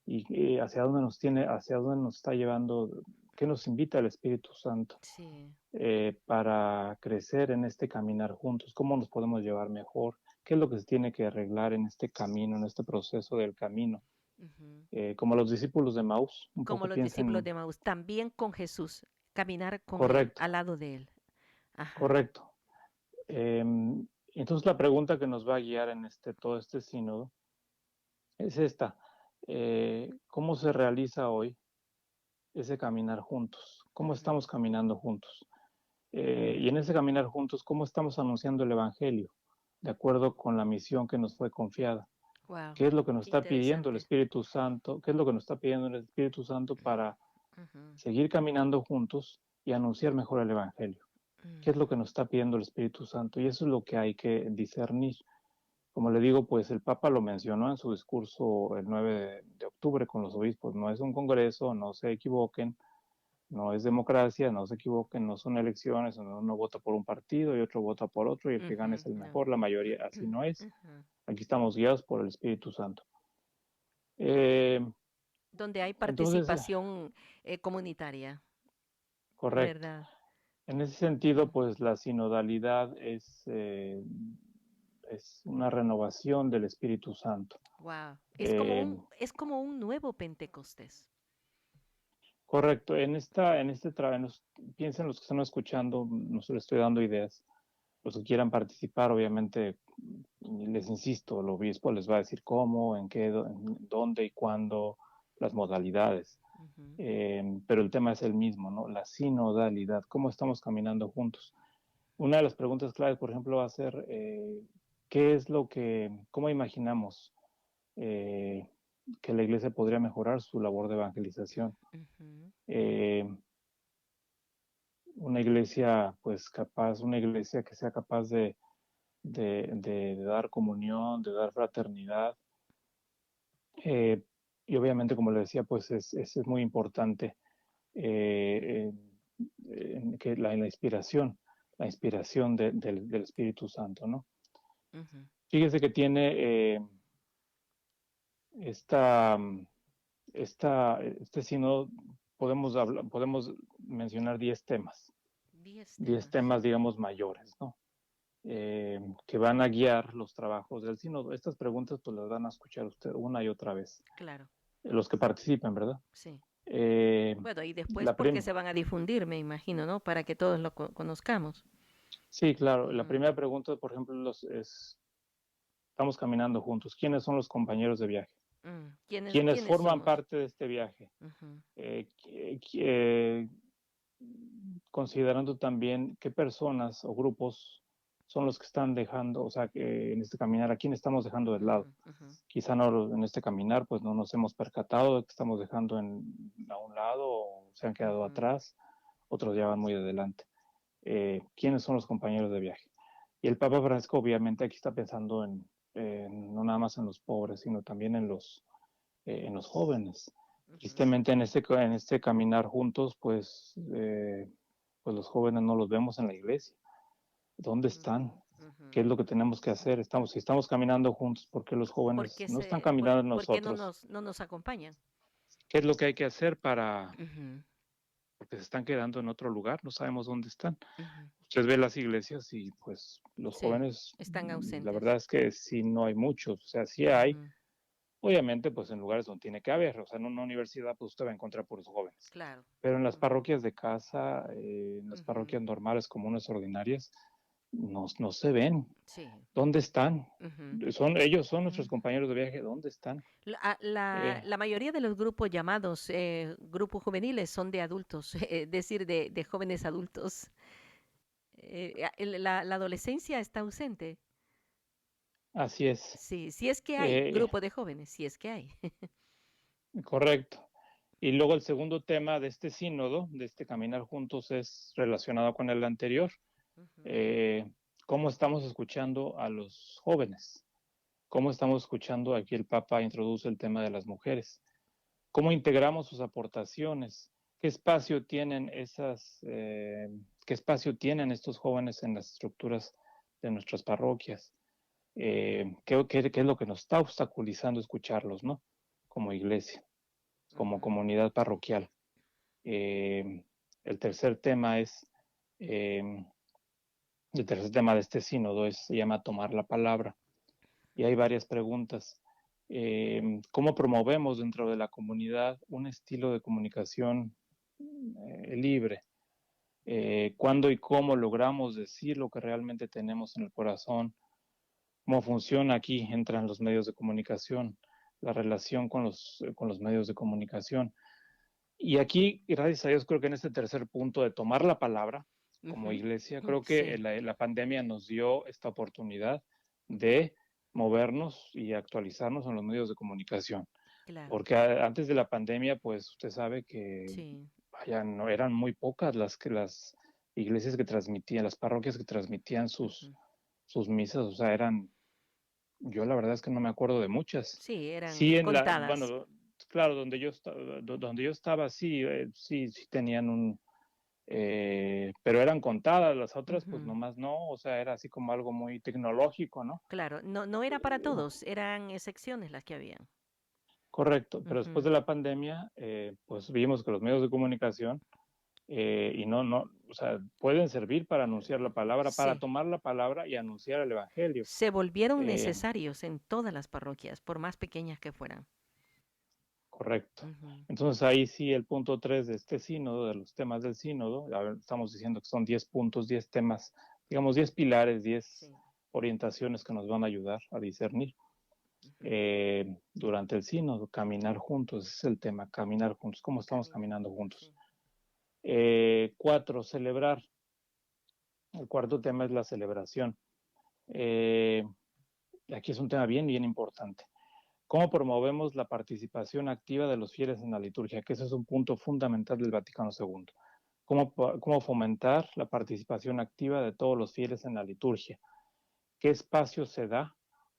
Y hacia dónde nos está llevando, qué nos invita el Espíritu Santo Sí. para crecer en este caminar juntos, cómo nos podemos llevar mejor, qué es lo que se tiene que arreglar en este camino, en este proceso del camino. Ujú. Como los discípulos de Maús, un Como poco los discípulos piensen, de Maús, también con Jesús, caminar con él, correcto, al lado de él. Ajá. correcto. Eh, entonces la pregunta que nos va a guiar en todo este sínodo es esta. ¿Cómo se realiza hoy ese caminar juntos? ¿Cómo Ujú. estamos caminando juntos? Y en ese caminar juntos, ¿cómo estamos anunciando el Evangelio de acuerdo con la misión que nos fue confiada? Wow, ¿Qué es lo que nos qué está pidiendo el interesante. Espíritu Santo? ¿Qué es lo que nos está pidiendo el Espíritu Santo para Ujú, seguir caminando juntos y anunciar mejor el Evangelio? ¿Qué es lo ujú, que nos está pidiendo el Espíritu Santo? Y eso es lo que hay que discernir. Como le digo, pues el Papa lo mencionó en su discurso el 9 de octubre con los obispos. No es un congreso, no se equivoquen, no es democracia, no se equivoquen, no son elecciones, uno vota por un partido y otro vota por otro y el que gana es ujú, el no. mejor, la mayoría así no es. Ujú. Aquí estamos guiados por el Espíritu Santo. Eh, Donde hay entonces, participación comunitaria, correcto. ¿verdad? En ese sentido, pues la sinodalidad es una renovación del Espíritu Santo. Wow. Eh, Es como un nuevo Pentecostés. correcto, piensen los que están escuchando, no se les estoy dando ideas. Los que quieran participar, obviamente, les insisto, el obispo les va a decir cómo, en dónde y cuándo, las modalidades. Ujú, Pero el tema es el mismo, ¿no? La sinodalidad, cómo estamos caminando juntos. Una de las preguntas claves, por ejemplo, va a ser, cómo imaginamos eh, que la iglesia podría mejorar su labor de evangelización? ujú, Eh, una iglesia, pues capaz, una iglesia que sea capaz de dar comunión, de dar fraternidad. Eh, y obviamente, como le decía, pues es muy importante eh, que la inspiración del Espíritu Santo, ¿no? ujú. Fíjese que tiene esta, este sínodo, podemos mencionar 10 temas, 10 10 temas. temas, digamos, mayores, ¿no? Que van a guiar los trabajos del sínodo. Estas preguntas pues las van a escuchar usted una y otra vez, Claro, los que participen, ¿verdad? sí. Eh, Bueno, y después la porque prim se van a difundir, me imagino, ¿no? Para que todos lo conozcamos. sí, claro, la Ujú. primera pregunta, por ejemplo, estamos caminando juntos. ¿Quiénes son los compañeros de viaje? ¿Quiénes ¿Quiénes forman somos? parte de este viaje? Ujú, Eh, eh, considerando también qué personas o grupos son los que están dejando, o sea, que en este caminar, ¿a quién estamos dejando de lado? ujú, ujú, Quizá no, en este caminar pues no nos hemos percatado de que estamos dejando a un lado o se han quedado ujú, atrás, otros ya van muy adelante. ¿Quiénes son los compañeros de viaje? Y el Papa Francisco obviamente aquí está pensando no nada más en los pobres, sino también en los jóvenes. Ujú, Tristemente en este caminar juntos, pues los jóvenes no los vemos en la iglesia. ¿Dónde están? ujú, ¿Qué es ujú. lo que tenemos que hacer? Si estamos caminando juntos, ¿por qué los jóvenes no están caminando en ¿Por qué nosotros? no nos acompañan? ¿Qué es lo que hay que hacer Ujú, porque se están quedando en otro lugar? No sabemos dónde están. ujú. Usted ve las iglesias y pues los Sí, jóvenes, están la verdad ausentes. es que sí no hay muchos, o sea, sí hay, Ujú, obviamente pues en lugares donde tiene que haber, o sea, en una universidad pues usted va a encontrar puros jóvenes, claro. pero en las Ujú, parroquias de casa, en las ujú. parroquias normales, comunes, ordinarias, no se ven. Sí. ¿Dónde están? Ujú, Ellos son nuestros ujú. compañeros de viaje, ¿dónde están? Eh, La mayoría de los grupos llamados grupos juveniles son de adultos, es decir, de jóvenes adultos. La adolescencia está ausente. Así es, Sí, si es que hay eh, grupo de jóvenes, si es que hay. correcto. Y luego el segundo tema de este sínodo, de este caminar juntos, es relacionado con el anterior. Ujú, Eh, ¿Cómo estamos escuchando a los jóvenes? ¿Cómo estamos escuchando? Aquí el Papa introduce el tema de las mujeres. ¿Cómo integramos sus aportaciones? ¿Qué espacio tienen qué espacio tienen estos jóvenes en las estructuras de nuestras parroquias? ¿Qué es lo que nos está obstaculizando escucharlos, ¿no? Como iglesia, como ujú, comunidad parroquial. Eh, el tercer tema es, eh, el tercer tema de este sínodo se llama tomar la palabra. Y hay ujú, varias preguntas. ¿Cómo promovemos dentro de la comunidad un estilo de comunicación libre? ¿Cuándo y cómo logramos decir lo que realmente tenemos en el corazón? ¿Cómo funciona aquí? Entran los medios de comunicación, la relación con los medios de comunicación. Y aquí, gracias a Dios, creo que en este tercer punto de tomar la palabra como ujú. iglesia, creo que Sí, la pandemia nos dio esta oportunidad de movernos y actualizarnos en los medios de comunicación. claro. Porque antes de la pandemia, pues usted sabe que, Sí. vaya, no eran muy pocas las iglesias que transmitían, las parroquias que transmitían Ujú. sus misas, o sea, yo la verdad es que no me acuerdo de muchas. Sí, eran Sí, contadas. bueno, claro, donde yo estaba, sí, sí tenían pero eran contadas, las otras, pues Ujú. nomás no, o sea, era así como algo muy tecnológico, ¿no? Claro, no era para todos, eran excepciones las que habían. Correcto, pero después Ujú. de la pandemia, pues vimos que los medios de comunicación, y o sea, pueden servir para anunciar la palabra, para Sí, tomar la palabra y anunciar el evangelio. se volvieron Eh, necesarios en todas las parroquias, por más pequeñas que fueran. Correcto. Ujú. Entonces ahí sí el punto 3 de este sínodo, de los temas del sínodo, estamos diciendo que son 10 puntos, 10 temas, digamos 10 pilares, 10 Sí. orientaciones que nos van a ayudar a discernir Ujú. durante el sínodo, caminar juntos, ese es el tema, caminar juntos, cómo estamos Caminar caminando juntos, juntos. sí. 4, celebrar. El cuarto tema es la celebración. Eh, Aquí es un tema bien importante. ¿Cómo promovemos la participación activa de los fieles en la liturgia? Que ese es un punto fundamental del Vaticano II. ¿Cómo fomentar la participación activa de todos los fieles en la liturgia? ¿Qué espacio se da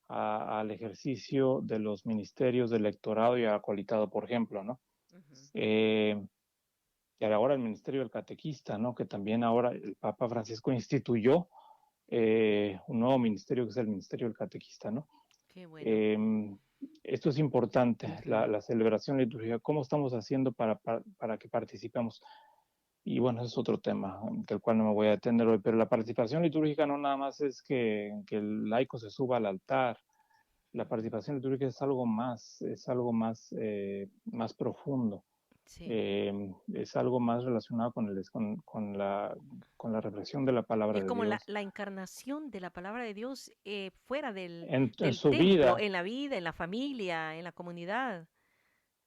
al ejercicio de los ministerios del lectorado y acolitado, por ejemplo, ¿no? Ujú. Eh, y ahora el ministerio del catequista, ¿no? Que también ahora el Papa Francisco instituyó un nuevo ministerio que es el ministerio del catequista, ¿no? Qué bueno. Eh, Esto es importante, Ujú. la celebración litúrgica, cómo estamos haciendo para que participemos. Y bueno, ese es otro tema del cual no me voy a detener hoy, pero la participación litúrgica no nada más es que el laico se suba al altar. La Ujú. participación litúrgica es algo más profundo. Sí. Es algo más relacionado con la reflexión de la palabra Es de como Dios la encarnación de la palabra de Dios fuera en del su templo, vida. en la vida, en la familia, en la comunidad.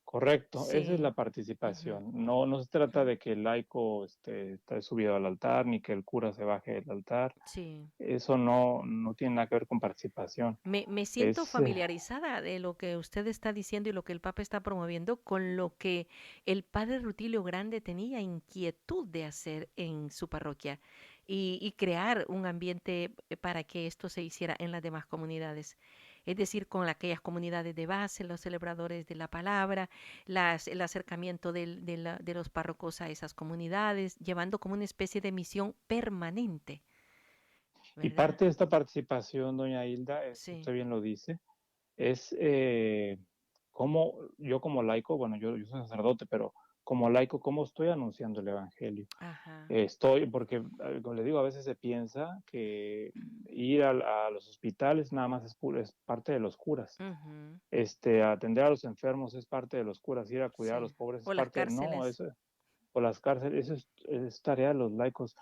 Correcto, esa es Sí. la Ujú. participación. No se trata de que el laico esté subido al altar ni que el cura se baje del altar. Sí. Eso no tiene nada que ver con participación. Me siento Es familiarizada de lo que usted está diciendo y lo que el Papa está promoviendo con lo que el padre Rutilio Grande tenía inquietud de hacer en su parroquia y crear un ambiente para que esto se hiciera en las demás comunidades. es decir, con aquellas comunidades de base, los celebradores de la palabra, el acercamiento de los párrocos a esas comunidades, llevando como una especie de misión permanente, Y ¿verdad? parte de esta participación, doña Hilda, Sí, usted bien lo dice, es cómo yo como laico, bueno, yo soy sacerdote, pero como laico, ¿cómo estoy anunciando el Evangelio? ajá, Estoy, porque, como le digo, a veces se piensa que ir a los hospitales nada más es parte de los curas. ujú, Atender a los enfermos es parte de los curas, ir a cuidar a sí. los pobres es O las parte, no, cárceles. eso, o las cárceles, eso es tarea de los laicos.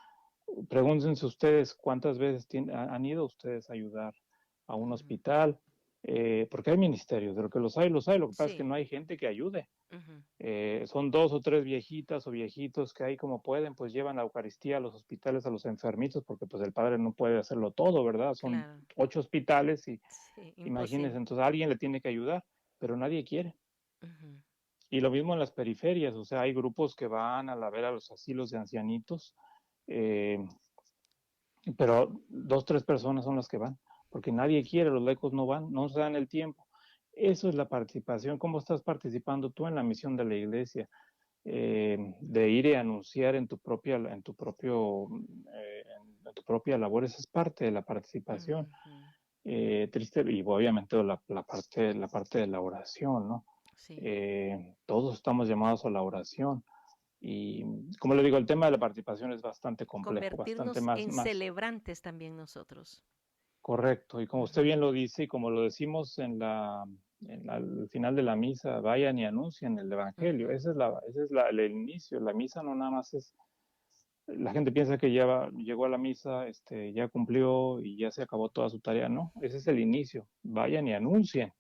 Pregúntense ustedes cuántas veces han ido ustedes a ayudar a un Ujú, hospital, porque hay ministerios, de lo que los hay, los hay. Lo que pasa es que sí, no hay gente que ayude. ujú, Son 2 o 3 viejitas o viejitos que ahí como pueden, pues llevan la Eucaristía a los hospitales, a los enfermitos, porque pues el padre no puede hacerlo todo, ¿verdad? Son claro, 8 hospitales y sí, imagínense, imposible. entonces alguien le tiene que ayudar, pero nadie quiere. Ujú, Y lo mismo en las periferias, o sea, hay grupos que van a la ver a los asilos de ancianitos, eh, pero 2, 3 personas son las que van, porque nadie quiere, los laicos no van, no se dan el tiempo. Eso es la participación. ¿Cómo estás participando tú en la misión de la iglesia? De ir y anunciar en tu propia labor, esa es parte de la participación. ujú, Triste, y obviamente la parte de la oración, ¿no? sí. Todos estamos llamados a la oración. Y como le digo, el tema de la participación es bastante complejo, bastante Convertirnos en más celebrantes también nosotros. correcto. Y como usted Ujú, bien lo dice, y como lo decimos al final de la misa, vayan y anuncien el Evangelio. ujú, El inicio. La misa no nada más es, la gente piensa que ya llegó a la misa, ya cumplió y ya se acabó toda su tarea. No, ese es el inicio. Vayan y anuncien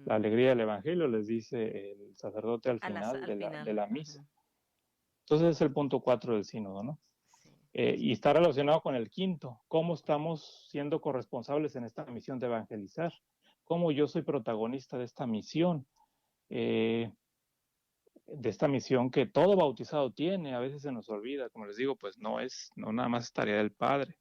la ujú. alegría del Evangelio, les dice el sacerdote al final Al de final. la misa. Ujú, Entonces es el punto 4 del sínodo, ¿no? sí. Y está relacionado con el quinto, cómo estamos siendo corresponsables en esta misión de evangelizar, cómo yo soy protagonista eh, de esta misión que todo bautizado tiene, a veces se nos olvida, como les digo, pues no nada más es tarea del Padre,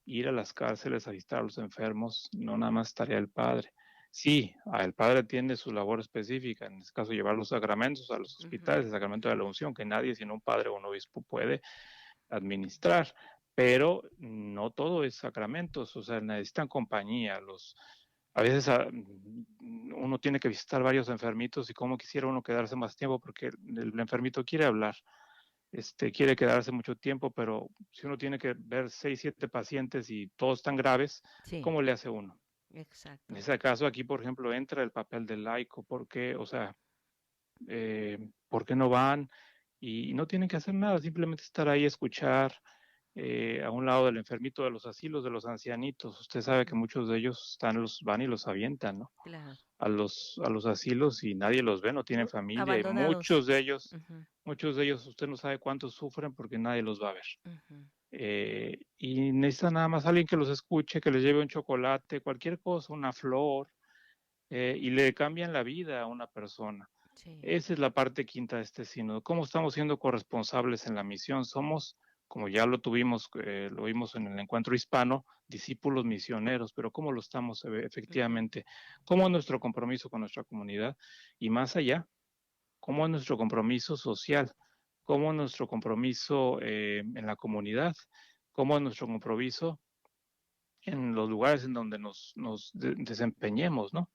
ir a las cárceles a visitar a los enfermos, no nada más es tarea del Padre. Sí, el Padre tiene su labor específica, en este caso llevar los sacramentos a los Ujú, hospitales, el sacramento de la ujú, unción, que nadie sino un padre o un obispo puede administrar, pero no todo es sacramentos, o sea, necesitan compañía. A veces uno tiene que visitar varios enfermitos y como quisiera uno quedarse más tiempo porque el enfermito quiere hablar, quiere quedarse mucho tiempo, pero si uno tiene que ver 6, 7 pacientes y todos tan graves, sí, ¿cómo le hace uno? En exacto. ese caso aquí, por ejemplo, entra el papel del laico, porque, o sea, ¿por qué no van? Y no tienen que hacer nada, simplemente estar ahí, escuchar, a un lado del enfermito de los asilos, de los ancianitos. Usted sabe que Ujú, muchos de ellos van y los avientan, ¿no? claro. A los asilos y nadie los ve, no tienen familia y Abandonados. Ujú, muchos de ellos, usted no sabe cuántos sufren porque nadie los va a ver. ujú, Y necesitan nada más alguien que los escuche, que les lleve un chocolate, cualquier cosa, una flor, y le cambian la vida a una persona. sí. Esa es la parte quinta de este sínodo. ¿Cómo estamos siendo corresponsables en la misión? Somos, como ya lo vimos en el encuentro hispano, discípulos misioneros, pero ¿cómo lo estamos Ujú, efectivamente? ¿Cómo es nuestro compromiso con nuestra comunidad? Y más allá, ¿cómo es nuestro compromiso social? ¿Cómo es nuestro compromiso en la comunidad? ¿Cómo es nuestro compromiso en los lugares en donde nos desempeñemos, ¿no?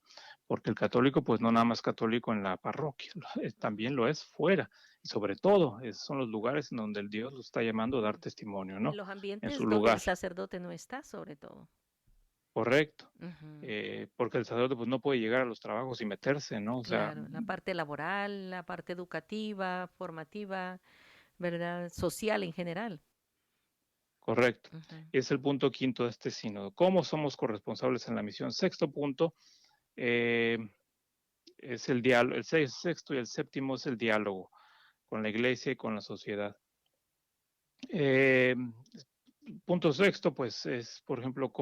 Porque el católico, pues no nada más católico en la parroquia, también ujú, lo es fuera. Y sobre todo, son los lugares en donde el Dios lo está llamando a dar ujú. testimonio, En ¿no? los En ambientes su donde el lugar, sacerdote no está, sobre todo. correcto. Ujú, Porque el sacerdote pues no puede llegar a los trabajos y meterse, ¿no? O sea, claro, la parte laboral, la parte educativa, formativa, ¿verdad? Social en general. correcto. Ujú, Es el punto quinto de este sínodo. ¿Cómo somos corresponsables en la misión? Sexto punto, eh, es el diálogo. Sexto y el séptimo es el diálogo con la iglesia y con la sociedad. Eh, Punto sexto, pues es, por ejemplo,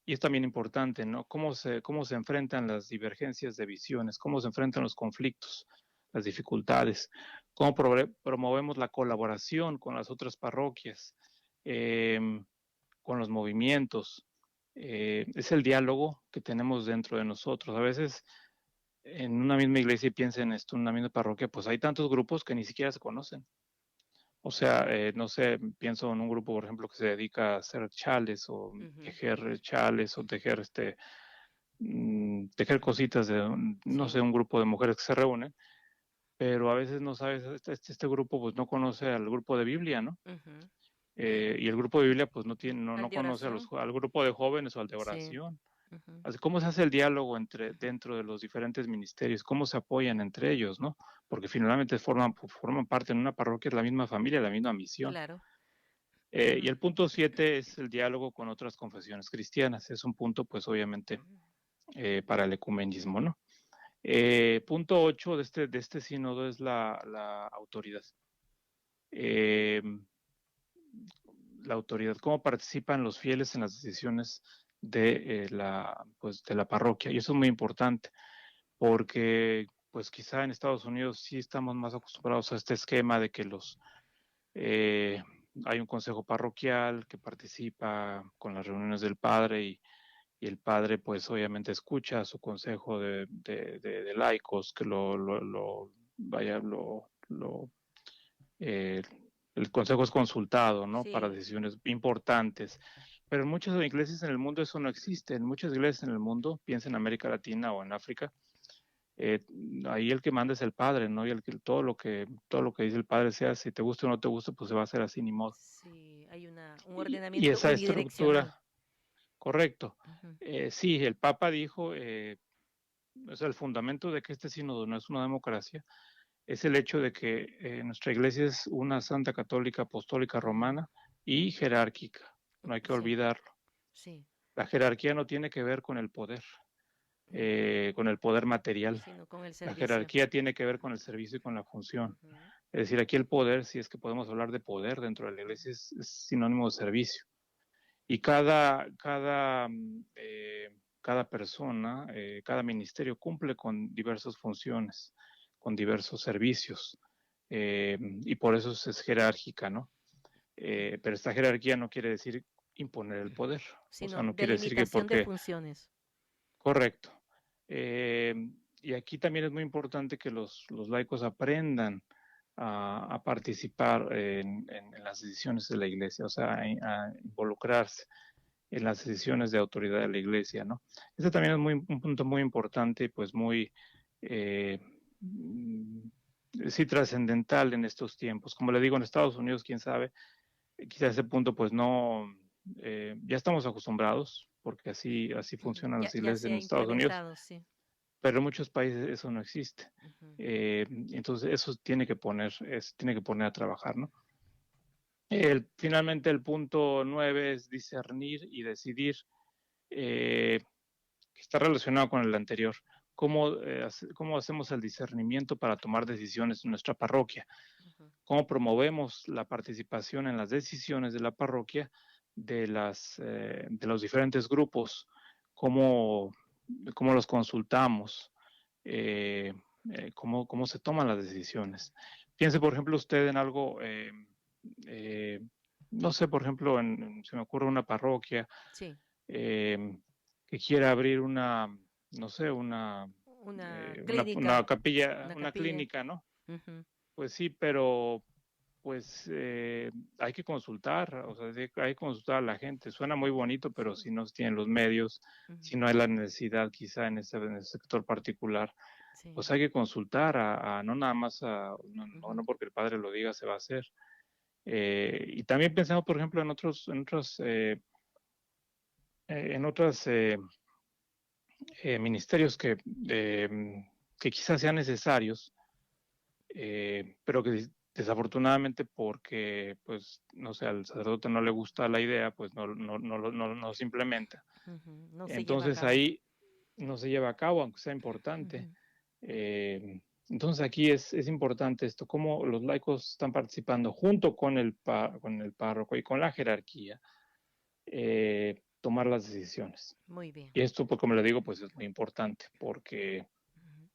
y es también importante, ¿no? Cómo se enfrentan las divergencias de visiones, cómo se enfrentan los conflictos, las dificultades, cómo promovemos la colaboración con las otras parroquias, con los movimientos. es el diálogo que tenemos dentro de nosotros. A veces en una misma iglesia, y piensa en esto, en una misma parroquia, pues hay tantos grupos que ni siquiera se conocen. O sea, no sé, pienso en un grupo, por ejemplo, que se dedica a hacer chales o Ujú. tejer chales o tejer tejer cositas de, no sé, Sí. un grupo de mujeres que se reúnen, pero a veces no sabes, este grupo pues no conoce al grupo de Biblia, ¿no? Ujú. Y el grupo de Biblia pues no Al de conoce oración. al grupo de jóvenes o al de Sí. oración. Ujú. Así, ¿cómo se hace el diálogo Ujú. dentro de los diferentes ministerios? ¿Cómo se apoyan entre ellos, no? Porque finalmente forman parte en una parroquia, es la misma familia, la misma misión. Claro. Y el punto 7 es el diálogo con otras confesiones cristianas. Es un punto, pues obviamente, para el ecumenismo, ¿no? Punto 8 de este sínodo es la autoridad. Eh, la autoridad, cómo participan los fieles en las decisiones pues, de la parroquia. Y eso es muy importante, porque pues quizá en Estados Unidos sí estamos más acostumbrados a este esquema de que eh, hay un consejo parroquial que participa con las reuniones del padre y el padre pues obviamente escucha a su consejo de laicos que vaya, eh, el consejo es consultado, ¿no? Para Sí. decisiones importantes. Pero en muchas iglesias en el mundo eso no existe. En muchas iglesias en el mundo, piensa en América Latina o en África, eh, ahí el que manda es el padre, ¿no? Y todo lo que dice el padre sea, si te gusta o no te gusta, pues se va a hacer así ni modo. Sí, hay un Y ordenamiento esa unidireccional. estructura, correcto. Ujú. Sí, el Papa dijo, o sea, el fundamento de que este sínodo no es una democracia es el hecho de que nuestra iglesia es una santa católica apostólica Ujú. romana y jerárquica. No hay que Sí, olvidarlo. sí. La jerarquía no tiene que ver No, con el poder material. sino con el La servicio. jerarquía tiene que ver con el servicio y con la función. Ujú. Es decir, aquí el poder, si es que podemos hablar de poder dentro de la iglesia, es sinónimo de servicio. Y cada persona, cada ministerio cumple con diversas funciones, con diversos servicios. Y por eso es jerárquica, ¿no? Pero esta jerarquía no quiere decir imponer el poder. O sea, Sino no quiere decir que delimitación de porque, funciones. correcto. Eh, y aquí también es muy importante que los laicos aprendan a participar en las decisiones de la iglesia, o sea, a involucrarse en las decisiones de autoridad de la iglesia, ¿no? Este también es un punto muy importante, pues muy, eh, mm, sí, trascendental en estos tiempos. Como le digo, en Estados Unidos, quién sabe, quizá ese punto, pues no, ya estamos acostumbrados, porque así Ujú. funcionan Ya, las ya iglesias se en ha Estados Unidos, implementado, sí. pero en muchos países eso no existe. Ujú. Entonces, eso tiene que poner a trabajar, ¿no? Finalmente, el punto 9 es discernir y decidir, eh, que está relacionado con el anterior. ¿Cómo hacemos el discernimiento para tomar decisiones en nuestra parroquia? Ujú. ¿Cómo promovemos la participación en las decisiones de la parroquia de los diferentes grupos? ¿Cómo, cómo los consultamos? Eh, cómo se toman las decisiones? Piense, por ejemplo, usted en algo, eh, no sé, por ejemplo, se me ocurre una parroquia Sí, eh, que quiera abrir no sé, una una clínica, capilla, una una capilla. clínica, ¿no? Ujú. Pues sí, pero pues hay que consultar, o sea, sí, hay que consultar a la gente. Suena muy bonito, pero Sí. si no se tienen los medios, Ujú. si no hay la necesidad quizá en ese sector particular, Sí. pues hay que consultar no nada más Ujú. no porque el padre lo diga se va a hacer. Y también pensamos, por ejemplo, en otros ministerios que quizás sean necesarios, pero que desafortunadamente porque, pues, no sé, al sacerdote no le gusta la idea, pues no se implementa. Ujú. No se lleva a Entonces cabo. ahí no se lleva a cabo, aunque sea importante. Ujú. Entonces aquí es importante esto, cómo los laicos están participando junto con con el párroco y con la jerarquía, tomar las decisiones. Muy bien. Y esto, pues como le digo, pues es muy importante porque Ujú.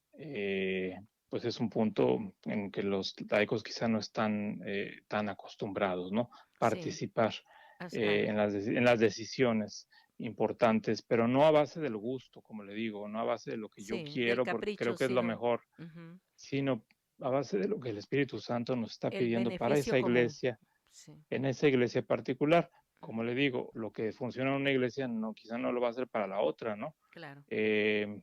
pues es un punto en que los laicos quizá no están tan acostumbrados, ¿no? Sí, Participar claro. en las decisiones. importantes, pero no a base del gusto, como le digo, no a base de lo que yo Sí, del quiero, porque creo capricho, que es lo sino mejor, ujú, sino a base de lo que el Espíritu Santo nos está el pidiendo para beneficio esa común. iglesia, Sí. en esa iglesia particular. Como Ujú, le digo, lo que funciona en una iglesia no, quizá no lo va a hacer para la otra, ¿no? claro. Eh,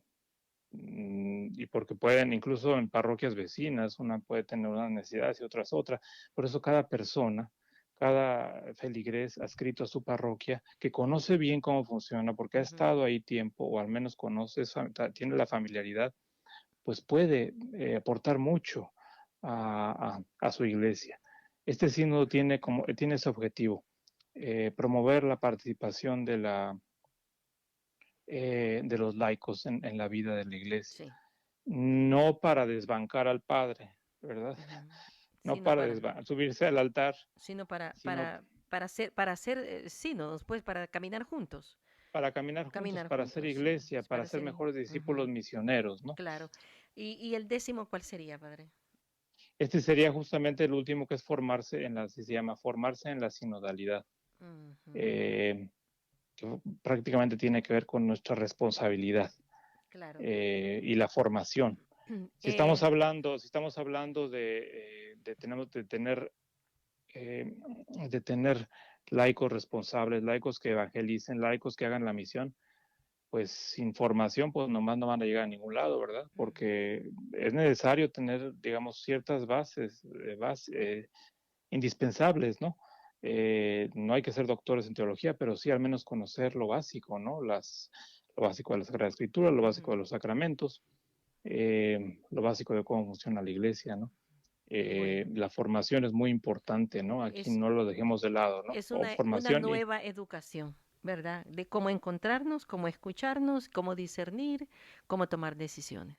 y porque pueden, incluso en parroquias vecinas, una puede tener unas necesidades y otras otras. Por eso cada persona, cada feligrés adscrito a su parroquia, que conoce bien cómo funciona, porque ha Ujú, estado ahí tiempo, o al menos conoce, tiene la familiaridad, pues puede aportar mucho a su iglesia. Este sínodo tiene ese objetivo, promover la participación de los laicos en la vida de la iglesia, sí. no para desbancar al padre, ¿verdad? Ujú. No Sino para para, subirse al altar, sino para, sino para, para hacer sínodos, pues, para caminar juntos. para caminar juntos, Caminar para hacer juntos, sí. iglesia, Es para para ser ser. mejores discípulos Ujú, misioneros, ¿no? claro. Y el décimo cuál sería, padre? Este sería justamente el último, que es formarse así se llama, formarse en la sinodalidad, Ujú, que prácticamente tiene que ver con nuestra responsabilidad claro. y la formación. Eh, Si estamos hablando tenemos eh, de tener laicos responsables, laicos que evangelicen, laicos que hagan la misión, pues sin formación, pues nomás no van a llegar a ningún lado, ¿verdad? ujú, Porque es necesario tener, digamos, ciertas indispensables, ¿no? No hay que ser doctores en teología, pero sí al menos conocer lo básico, ¿no? Lo básico de la Sagrada Escritura, lo básico de ujú. los sacramentos, lo básico de cómo funciona la iglesia, ¿no? Bueno, La formación es muy importante, ¿no? Aquí es, no lo dejemos de lado, ¿no? es O una formación y nueva educación, ¿verdad? De cómo encontrarnos, cómo escucharnos, cómo discernir, cómo tomar decisiones.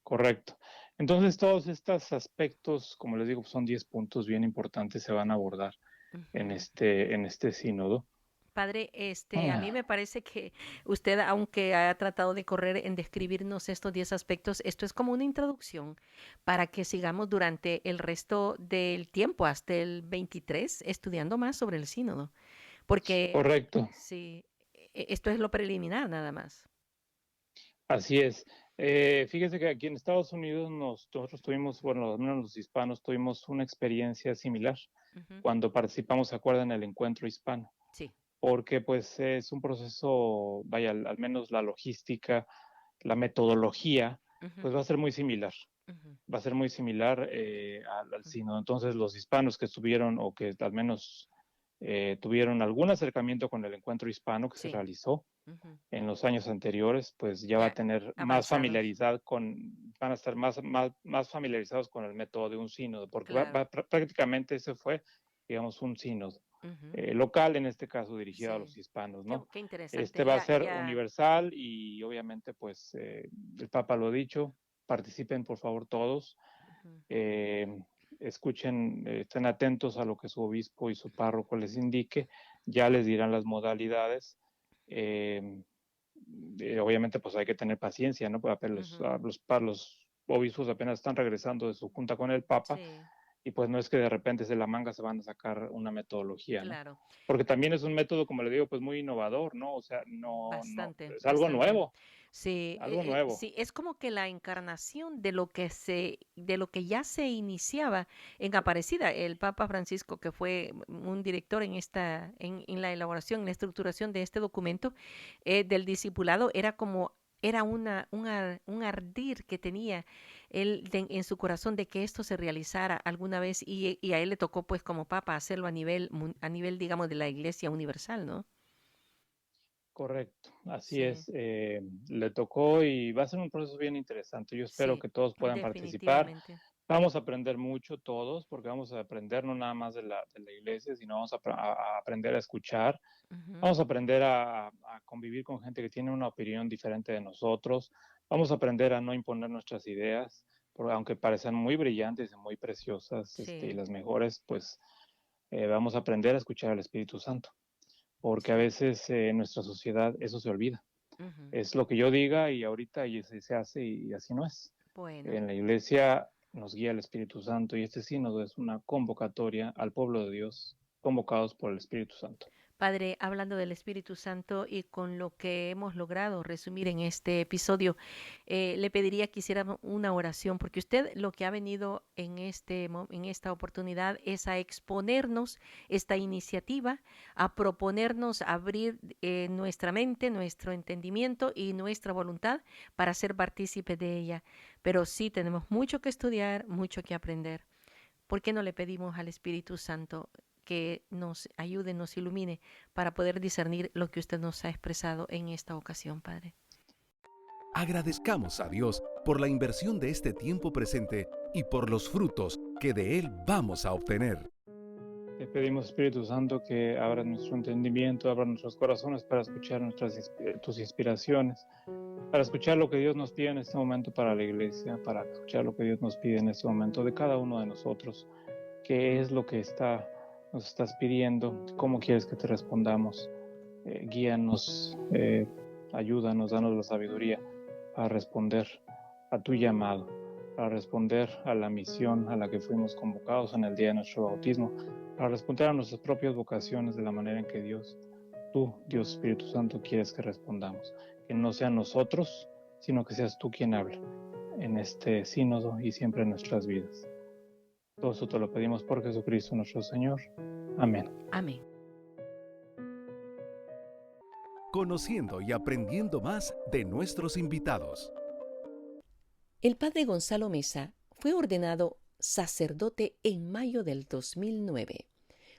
correcto. Entonces, todos estos aspectos, como les digo, son 10 puntos bien importantes, se van a abordar Ujú. en este sínodo. Padre, a mí Ah, me parece que usted, aunque ha tratado de correr en describirnos estos 10 aspectos, esto es como una introducción para que sigamos durante el resto del tiempo, hasta el 23, estudiando más sobre el sínodo. Porque correcto, sí, esto es lo preliminar nada más. así es. Fíjese que aquí en Estados Unidos nosotros tuvimos, bueno, al menos los hispanos tuvimos una experiencia similar Ujú, cuando participamos, ¿se acuerdan?, en el encuentro hispano, sí. porque pues es un proceso, vaya, al menos la logística, la metodología, Ujú, pues va a ser muy similar. ujú, Va a ser muy similar al sínodo. Entonces, los hispanos que estuvieron o que al menos tuvieron algún acercamiento con el encuentro hispano que se sí. realizó Ujú. en los años anteriores, pues ya va a Ya tener más avanzados. familiaridad van a estar más familiarizados con el método de un sínodo, porque Claro. prácticamente ese fue, digamos, un sínodo Ujú, local, en este caso dirigido a sí. los hispanos, Qué, ¿no? qué interesante. Este va a Ya, ser ya. universal y obviamente, pues, el Papa lo ha dicho, participen por favor todos, Ujú, eh, escuchen, estén atentos a lo que su obispo y su párroco les indique, ya les dirán las modalidades. Eh, Obviamente, pues hay que tener paciencia, ¿no? Porque ujú, los obispos apenas están regresando de su junta con el Papa sí, y pues no es que de repente de la manga se van a sacar una metodología, ¿no? claro. Porque también es un método, como le digo, pues muy innovador, ¿no? O sea, no, Bastante, es bastante. Sí, algo nuevo. sí, es como que la encarnación de lo que de lo que ya se iniciaba en Aparecida. El Papa Francisco, que fue un director en en la elaboración, en la estructuración de este documento del discipulado, era como era un ardir que tenía él en su corazón de que esto se realizara alguna vez y a él le tocó pues como papa hacerlo a nivel digamos de la Iglesia universal, ¿no? Correcto, así Sí, es. Le tocó y va a ser un proceso bien interesante. Yo espero sí, que todos puedan participar. definitivamente. Vamos a aprender mucho todos, porque vamos a aprender no nada más de de la iglesia, sino vamos a aprender a escuchar. Ujú, Vamos a aprender a convivir con gente que tiene una opinión diferente de nosotros. Vamos a aprender a no imponer nuestras ideas, porque aunque parecen muy brillantes y muy preciosas, y sí, las mejores, pues vamos a aprender a escuchar al Espíritu Santo, porque a sí. veces en nuestra sociedad eso se olvida. Ujú. Es lo que yo diga y ahorita y se hace y así no es. Bueno, En la iglesia nos guía el Espíritu Santo y este sínodo es una convocatoria al pueblo de Dios, convocados por el Espíritu Santo. Padre, hablando del Espíritu Santo y con lo que hemos logrado resumir en este episodio, le pediría que hiciera una oración, porque usted lo que ha venido en esta oportunidad es a exponernos esta iniciativa, a proponernos abrir nuestra mente, nuestro entendimiento y nuestra voluntad para ser partícipes de ella. Pero sí tenemos mucho que estudiar, mucho que aprender. ¿Por qué no le pedimos al Espíritu Santo que nos ayude, nos ilumine para poder discernir lo que usted nos ha expresado en esta ocasión, Padre? Agradezcamos a Dios por la inversión de este tiempo presente y por los frutos que de Él vamos a obtener. Te pedimos, Espíritu Santo, que abra nuestro entendimiento, abra nuestros corazones para escuchar tus inspiraciones, para escuchar lo que Dios nos pide en este momento para la iglesia, para escuchar lo que Dios nos pide en este momento de cada uno de nosotros. ¿Qué es lo que nos estás pidiendo? ¿Cómo quieres que te respondamos? Guíanos, ayúdanos, danos la sabiduría para responder a tu llamado, para responder a la misión a la que fuimos convocados en el día de nuestro bautismo, para responder a nuestras propias vocaciones de la manera en que tú, Dios Espíritu Santo, quieres que respondamos. Que no sean nosotros, sino que seas tú quien habla en este sínodo y siempre en nuestras vidas. Todo eso te lo pedimos por Jesucristo nuestro Señor. Amén. Amén. Conociendo y aprendiendo más de nuestros invitados. El padre Gonzalo Mesa fue ordenado sacerdote en mayo del 2009,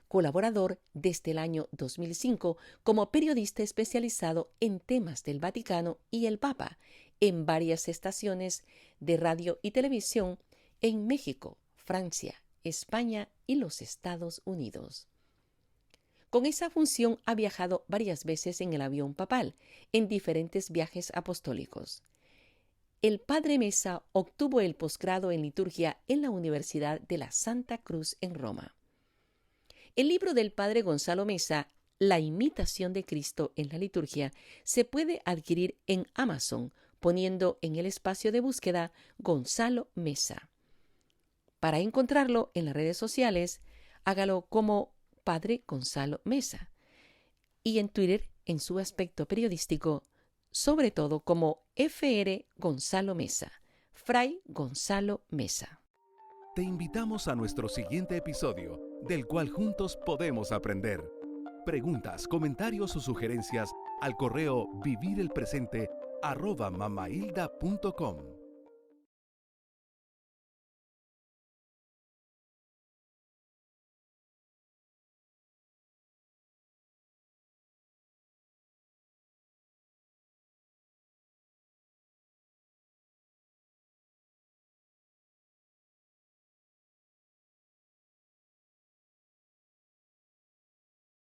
colaborador desde el año 2005 como periodista especializado en temas del Vaticano y el Papa en varias estaciones de radio y televisión en México, Francia, España y los Estados Unidos. Con esa función ha viajado varias veces en el avión papal, en diferentes viajes apostólicos. El padre Mesa obtuvo el posgrado en liturgia en la Universidad de la Santa Cruz en Roma. El libro del padre Gonzalo Mesa, La imitación de Cristo en la liturgia, se puede adquirir en Amazon poniendo en el espacio de búsqueda Gonzalo Mesa. Para encontrarlo en las redes sociales, hágalo como Padre Gonzalo Mesa y en Twitter, en su aspecto periodístico, sobre todo como Fr. Gonzalo Mesa, Fray Gonzalo Mesa. Te invitamos a nuestro siguiente episodio, del cual juntos podemos aprender. Preguntas, comentarios o sugerencias al correo vivirelpresente@mamahilda.com.